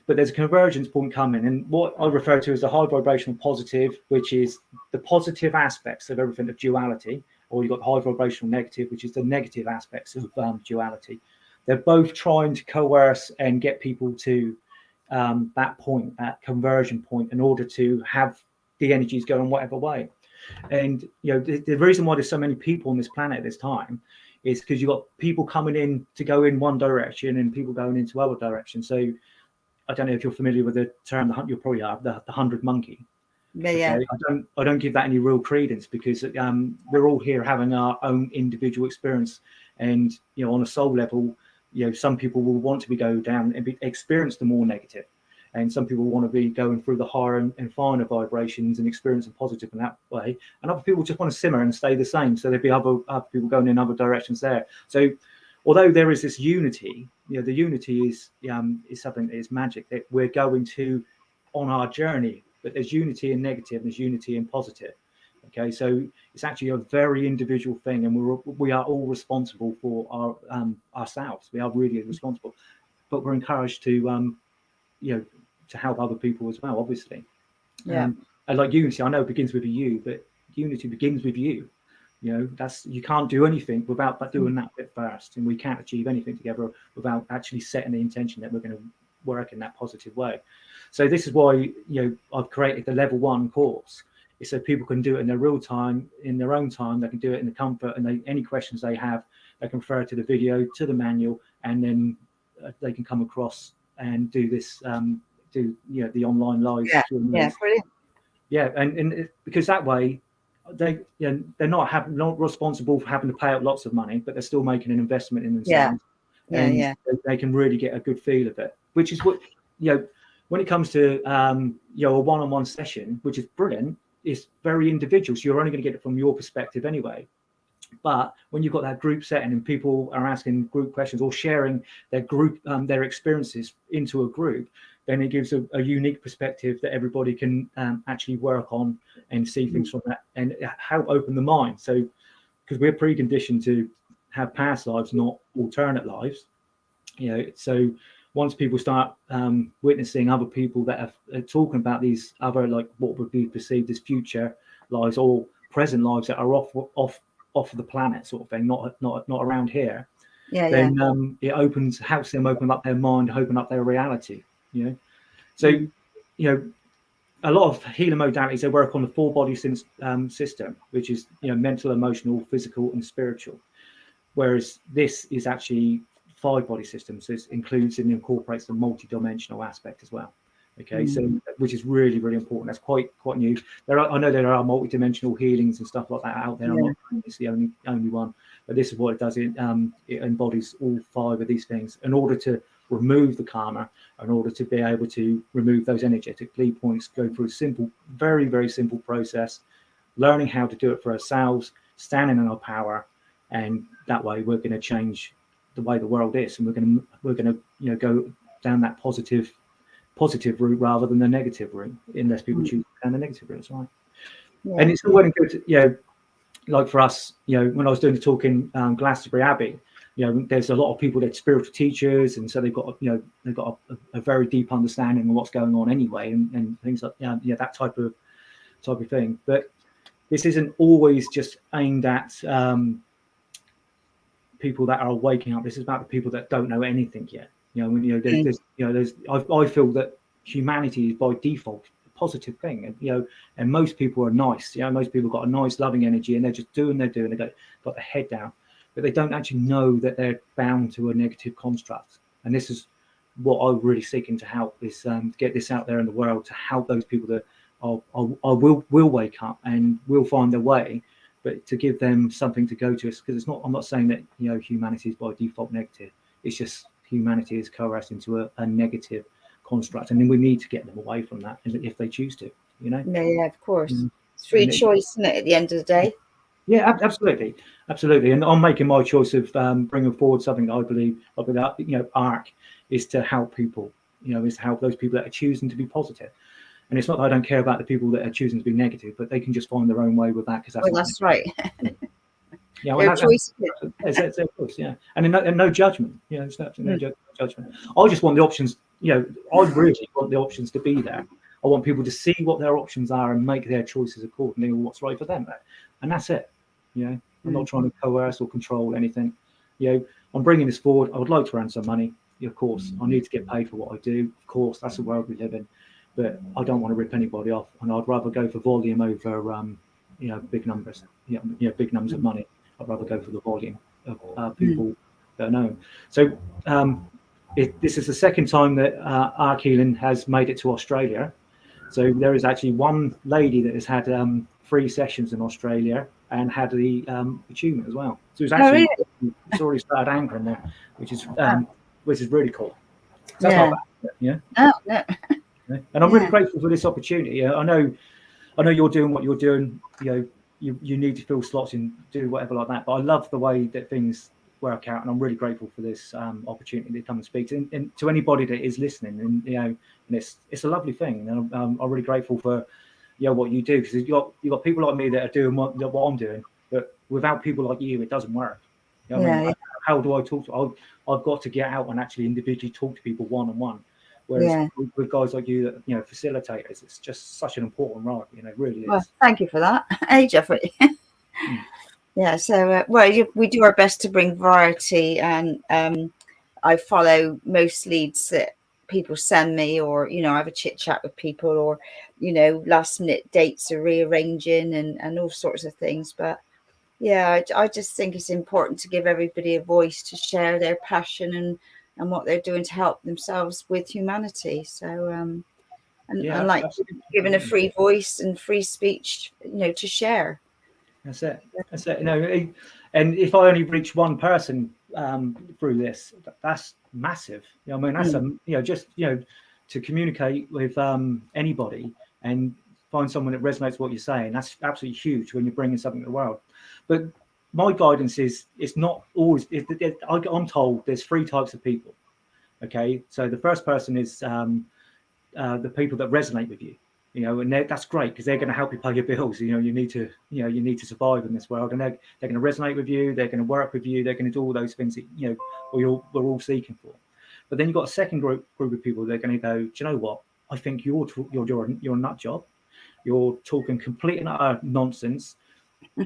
C: But there's a convergence point coming, and what I refer to as the high vibrational positive, which is the positive aspects of everything of duality, or you've got the high vibrational negative, which is the negative aspects of duality. They're both trying to coerce and get people to that point, that conversion point, in order to have the energies going whatever way. And you know, the reason why there's so many people on this planet at this time is because you've got people coming in to go in one direction and people going into other directions. So I don't know if you're familiar with the term, you probably are, the 100 monkey.
B: Yeah.
C: I don't give that any real credence, because we're all here having our own individual experience, and you know, on a soul level, you know, some people will want to go down and experience the more negative, and some people want to be going through the higher and finer vibrations and experiencing positive in that way, and other people just want to simmer and stay the same. So there'd be other people going in other directions there. So although there is this unity, you know, the unity is something that is magic that we're going to on our journey. But there's unity in negative, and there's unity in positive. Okay, so it's actually a very individual thing, and we are all responsible for our ourselves. We are really responsible, but we're encouraged to you know, to help other people as well, obviously. And like unity, I know it begins with a you, but unity begins with you. You know, you can't do anything without doing that bit first, and we can't achieve anything together without actually setting the intention that we're going to work in that positive way. So this is why, you know, I've created the level 1 course. It's so people can do it in their real time, in their own time. They can do it in the comfort, and any questions they have, they can refer to the video, to the manual, and then they can come across and do this, you know, the online live.
B: Brilliant.
C: Yeah, and because that way, they're not responsible for having to pay out lots of money, but they're still making an investment in themselves. They can really get a good feel of it, which is what, you know, when it comes to you know, a one-on-one session, which is brilliant, it's very individual, so you're only going to get it from your perspective anyway. But when you've got that group setting and people are asking group questions or sharing their group their experiences into a group, then it gives a unique perspective that everybody can actually work on and see things from that, and help open the mind. So because we're preconditioned to have past lives, not alternate lives, you know, so once people start witnessing other people that are talking about these other, like what would be perceived as future lives or present lives that are off the planet, sort of thing, not around here, then it helps them open up their mind, open up their reality, you know. So you know, a lot of healing modalities, they work on the 4-body system, which is, you know, mental, emotional, physical, and spiritual, whereas this is actually 5-body system, so it includes and incorporates the multi-dimensional aspect as well. Okay, so which is really, really important. That's quite new. I know there are multi-dimensional healings and stuff like that out there. I'm not saying it's the only one, but this is what it does. It embodies all 5 of these things in order to remove the karma, in order to be able to remove those energetic lead points, go through a simple, very, very simple process, learning how to do it for ourselves, standing in our power, and that way we're going to change the way the world is, and we're going to you know, go down that positive route rather than the negative route, unless people choose down the negative route. That's right. And it's all well and good, you know, like for us, you know, when I was doing the talk in Glastonbury Abbey, You know, there's a lot of people that spiritual teachers, and so they've got a very deep understanding of what's going on anyway, and things like that type of thing. But this isn't always just aimed at people that are waking up. This is about the people that don't know anything yet. You know, I feel that humanity is by default a positive thing, and and most people are nice. You know, most people got a nice, loving energy, and they're just doing their doing. They got their head down, but they don't actually know that they're bound to a negative construct. And this is what I'm really seeking to help, is get this out there in the world, to help those people that will wake up and will find their way, but to give them something to go to. Because it's not, I'm not saying that humanity is by default negative. It's just humanity is coerced into a negative construct, and then we need to get them away from that if they choose to.
B: Yeah, of course. It's free choice, isn't it, at the end of the day?
C: Yeah, absolutely. And I'm making my choice of bringing forward something that I believe, Ark is to help people. Is to help those people that are choosing to be positive. And it's not that I don't care about the people that are choosing to be negative, but they can just find their own way with that, because
B: that's right.
C: Yeah,
B: their choice.
C: Of course, yeah, and no judgment. It's no judgment. I just want the options. I really want the options to be there. I want people to see what their options are and make their choices accordingly with what's right for them, and that's it. I'm not trying to coerce or control anything. I'm bringing this forward. I would like to earn some money. Of course, I need to get paid for what I do. Of course, that's the world we live in. But I don't want to rip anybody off, and I'd rather go for volume over, big numbers. Big numbers of money. I'd rather go for the volume of people that are known. So this is the second time that Ark Healing has made it to Australia. So there is actually one lady that has had 3 sessions in Australia and had the attunement as well. So it's actually it's already started anchoring there, which is really cool. So that's not bad, yeah.
B: Oh, no.
C: And I'm really grateful for this opportunity. I know you're doing what you're doing. You need to fill slots and do whatever like that. But I love the way that things work out, and I'm really grateful for this opportunity to come and speak and to anybody that is listening. And and it's a lovely thing. And I'm really grateful for what you do, because you got people like me that are doing what I'm doing. But without people like you, it doesn't work. I mean, how do I talk to? I've got to get out and actually individually talk to people one-on-one. Whereas with guys like you, that facilitators, it's just such an important role. It really is.
B: Well, thank you for that. Hey, Jeffrey. Yeah. So, we do our best to bring variety, and I follow most leads that people send me, or I have a chit chat with people, or last minute dates are rearranging and all sorts of things. But yeah, I just think it's important to give everybody a voice to share their passion and what they're doing to help themselves with humanity. So and like giving a free voice and free speech, to share.
C: That's it. And if I only reach one person through this, that's massive. I mean, that's just to communicate with anybody and find someone that resonates with what you're saying. That's absolutely huge when you're bringing something to the world. But my guidance is, it's not always. I'm told there's 3 types of people. Okay, so the first person is the people that resonate with you. And that's great, because they're going to help you pay your bills. You need to survive in this world, and they're going to resonate with you. They're going to work with you. They're going to do all those things that we're all seeking for. But then you've got a second group of people that are going to go, do you know what? I think you're a nut job. You're talking complete and utter nonsense,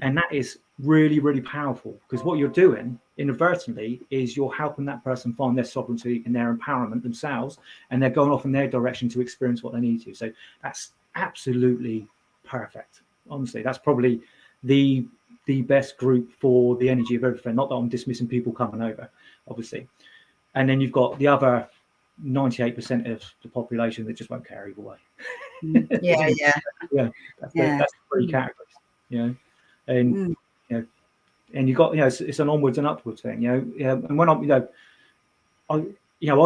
C: and that is really, really powerful, because what you're doing inadvertently is you're helping that person find their sovereignty and their empowerment themselves, and they're going off in their direction to experience what they need to. So that's absolutely perfect. Honestly, that's probably the best group for the energy of everything. Not that I'm dismissing people coming over, obviously. And then you've got the other 98% of the population that just won't care either way. That's 3 categories. And and you got it's an onwards and upwards thing. And when I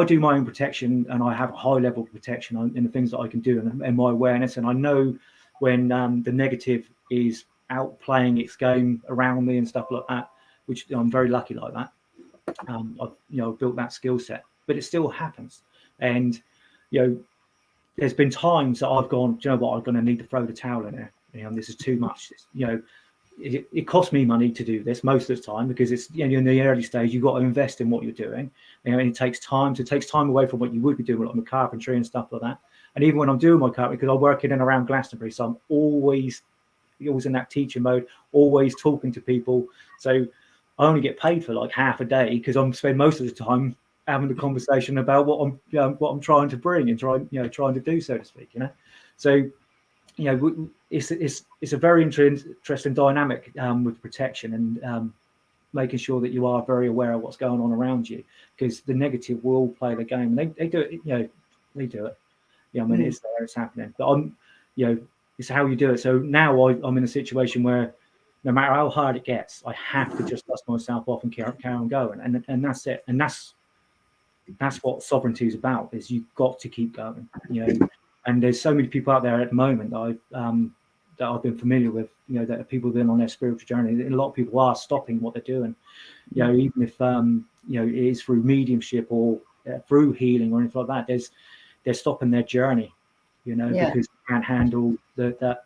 C: do my own protection, and I have a high level of protection in the things that I can do, and my awareness, and I know when the negative is outplaying its game around me and stuff like that, which I'm very lucky like that. I've built that skill set, but it still happens. And there's been times that I've gone, do you know what, I'm going to need to throw the towel in there. This is too much. it costs me money to do this most of the time, because it's, you know, in the early stage, you've got to invest in what you're doing. You know, and it takes time. So it takes time away from what you would be doing, like the carpentry and stuff like that. And even when I'm doing my carpentry, because I work in and around Glastonbury, so I'm always in that teacher mode, always talking to people. So I only get paid for like half a day, because I'm spend most of the time having the conversation about what I'm trying to bring and trying to do, so to speak. You know, so you know, it's a very interesting dynamic with protection, and making sure that you are very aware of what's going on around you, because the negative will play the game. They do it, you know, they do it. Yeah, I mean, it's there, it's happening. But you know, it's how you do it. So now I'm in a situation where no matter how hard it gets, I have to just dust myself off and carry on going, and that's it. And that's what sovereignty is about. Is you've got to keep going. You know, and there's so many people out there at the moment that I've been familiar with. You know, that people have been on their spiritual journey. And a lot of people are stopping what they're doing. You know, even if you know, it is through mediumship or through healing or anything like that, they're stopping their journey. You know, because they can't handle the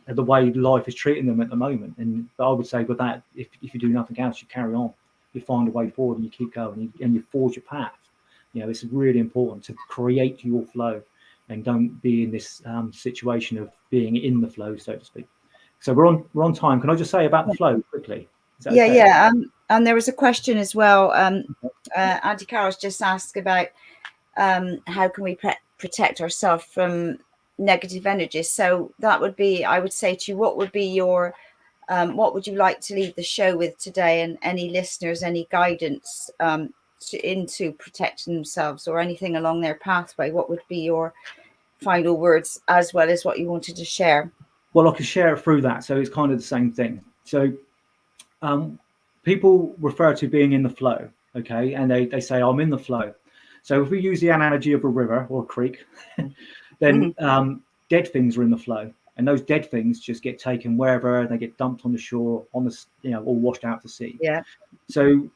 C: way life is treating them at the moment. And I would say with that, if you do nothing else, you carry on, you find a way forward, and you keep going, and you forge your path. You know, it's really important to create your flow, and don't be in this situation of being in the flow, so to speak. So we're on time. Can I just say about the flow quickly? Okay?
B: And there was a question as well. Auntie Carol's just asked about how can we protect ourselves from negative energies. So that would be, I would say to you, what would be your what would you like to leave the show with today, and any listeners, any guidance into protecting themselves or anything along their pathway? What would be your final words, as well as what you wanted to share?
C: Well, I can share it through that. So it's kind of the same thing. So people refer to being in the flow, okay? And they say, I'm in the flow. So if we use the analogy of a river or a creek, then dead things are in the flow. And those dead things just get taken wherever, they get dumped on the shore, on the, you know, or washed out to sea.
B: Yeah.
C: So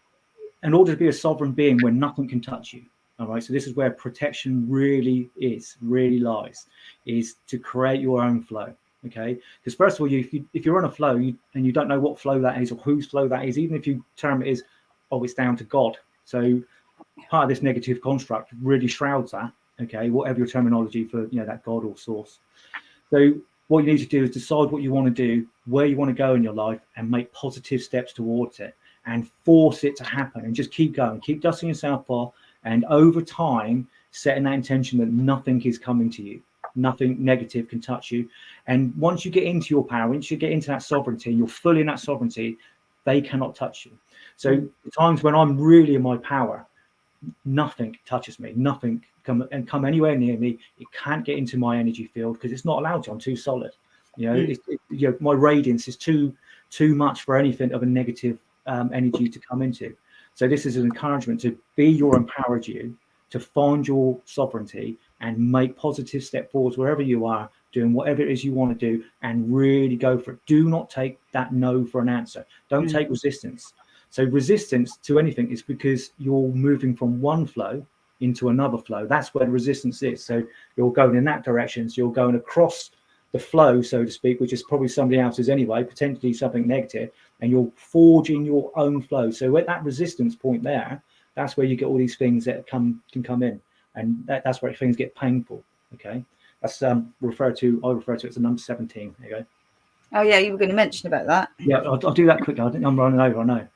C: in order to be a sovereign being where nothing can touch you, all right, so this is where protection really lies, is to create your own flow. Okay, because first of all, if you're on a flow and you don't know what flow that is or whose flow that is, even if you term it as, oh, it's down to God. So part of this negative construct really shrouds that. Okay, whatever your terminology for, you know, that God or source. So what you need to do is decide what you want to do, where you want to go in your life, and make positive steps towards it, and force it to happen, and just keep going, keep dusting yourself off, and over time setting that intention that nothing is coming to you. Nothing negative can touch you. And once you get into your power, once you get into that sovereignty, you're fully in that sovereignty, they cannot touch you. So the times when I'm really in my power, nothing touches me, nothing come anywhere near me. It can't get into my energy field because it's not allowed to. I'm too solid. You know, you know, my radiance is too much for anything of a negative energy to come into. So this is an encouragement to be your empowered you, to find your sovereignty and make positive step forwards wherever you are, doing whatever it is you want to do, and really go for it. Do not take that no for an answer. Don't take resistance. So resistance to anything is because you're moving from one flow into another flow. That's where the resistance is. So you're going in that direction. So you're going across the flow, so to speak, which is probably somebody else's anyway, potentially something negative, and you're forging your own flow. So at that resistance point there, that's where you get all these things that can come in, and that's where things get painful. Okay, that's I refer to it as the number 17. There you go.
B: Oh yeah, you were going to mention about that. Yeah,
C: I'll do that quickly. I'm running over, I know.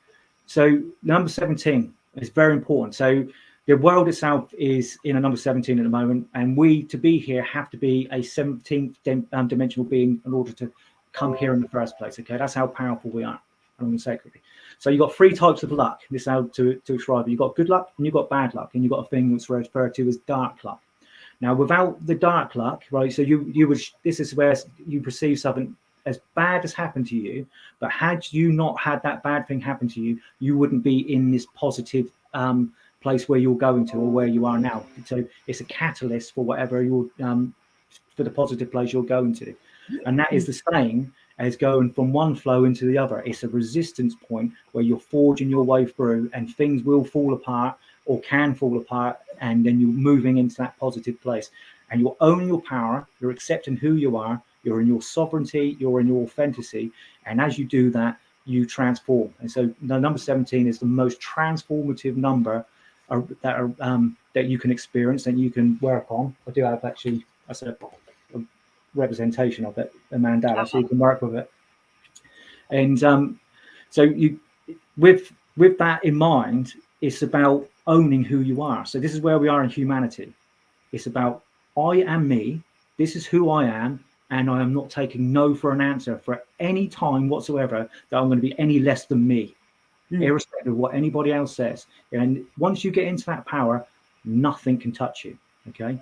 C: So number 17 is very important. So the world itself is in a number 17 at the moment, and we, to be here, have to be a 17th dimensional being in order to come here in the first place. Okay, that's how powerful we are. I'm going to say it quickly. So you've got 3 types of luck. This is how to describe it. You've got good luck and you've got bad luck, and you've got a thing that's referred to as dark luck. Now, without the dark luck, right? So you would. This is where you perceive something as bad has happened to you, but had you not had that bad thing happen to you, you wouldn't be in this positive place where you're going to, or where you are now. So it's a catalyst for whatever you're for the positive place you're going to, and that is the same as going from one flow into the other. It's a resistance point where you're forging your way through, and things will fall apart or can fall apart, and then you're moving into that positive place, and you're owning your power. You're accepting who you are, you're in your sovereignty, you're in your authenticity. And as you do that, you transform. And so the number 17 is the most transformative number that you can experience and you can work on. I do have actually, I said, a representation of it, a mandala, so you can work with it. And so you, with that in mind, it's about owning who you are. So this is where we are in humanity. It's about, I am me, this is who I am, and I am not taking no for an answer for any time whatsoever that I'm going to be any less than me, irrespective of what anybody else says. And once you get into that power, nothing can touch you, okay?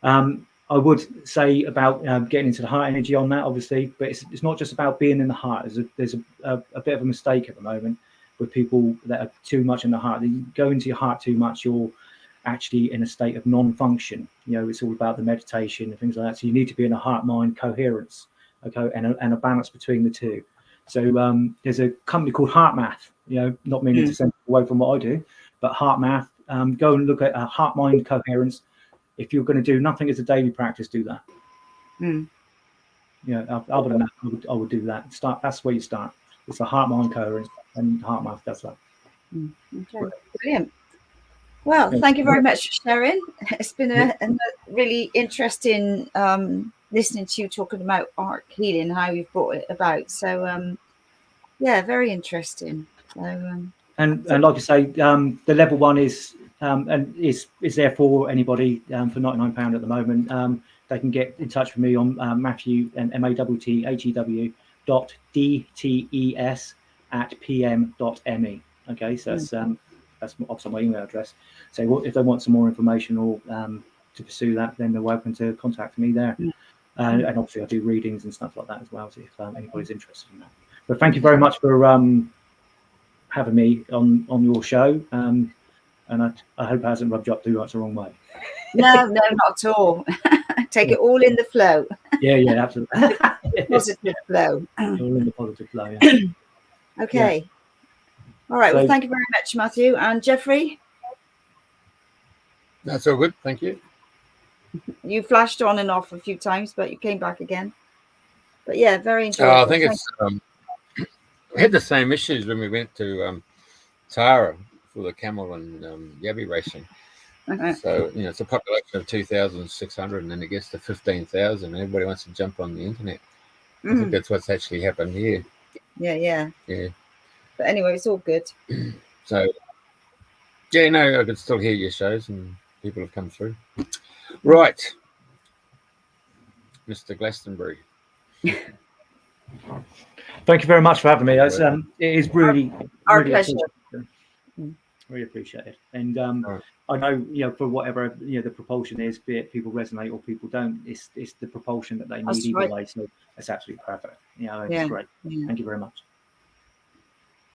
C: I would say about getting into the heart energy on that, obviously, but it's not just about being in the heart. There's a bit of a mistake at the moment with people that are too much in the heart. You go into your heart too much, you're actually in a state of non-function. You know, it's all about the meditation and things like that. So you need to be in a heart-mind coherence, okay, and a balance between the two. So there's a company called Heart Math, you know, not meaning to send away from what I do, but Heart Math, go and look at heart-mind coherence. If you're going to do nothing as a daily practice, do that. Yeah, other than that, I would do that. That's where you start. It's a heart-mind coherence, and Heart Math does that.
B: Okay, brilliant. Well, thank you very much for sharing. It's been a really interesting listening to you talking about Ark Healing, how you've brought it about. So, yeah, very interesting. So,
C: and like I say, the level 1 is there for anybody for £99 at the moment. They can get in touch with me on Matthew and MATTHEW .DTES@pm.me. Okay, so that's also my email address. So if they want some more information or to pursue that, then they're welcome to contact me there. And obviously I do readings and stuff like that as well, so if anybody's interested in that. But thank you very much for having me on your show. And I hope it hasn't rubbed you up too much the wrong way.
B: No, not at all. Take it all in the flow.
C: Yeah, absolutely.
B: Positive flow.
C: All in the positive flow, yeah.
B: Okay. Yeah. All right. Well, thank you very much, Matthew. And Jeffrey?
A: That's all good. Thank you. You
B: flashed on and off a few times, but you came back again. But yeah, very enjoyable.
A: I think it's we had the same issues when we went to Tara for the camel and yabby racing. So, you know, it's a population of 2,600 and then it gets to 15,000. Everybody wants to jump on the internet. I think that's what's actually happened here.
B: Yeah. But anyway, it's all good.
A: So, yeah, no, I can still hear your shows and people have come through. Right. Mr. Glastonbury.
C: Thank you very much for having me. It is really
B: our pleasure.
C: Really appreciate it. And I know, you know, for whatever, you know, the propulsion is, be it people resonate or people don't, it's the propulsion that they need either way. So it's absolutely perfect. You know, it's great. Thank you very much.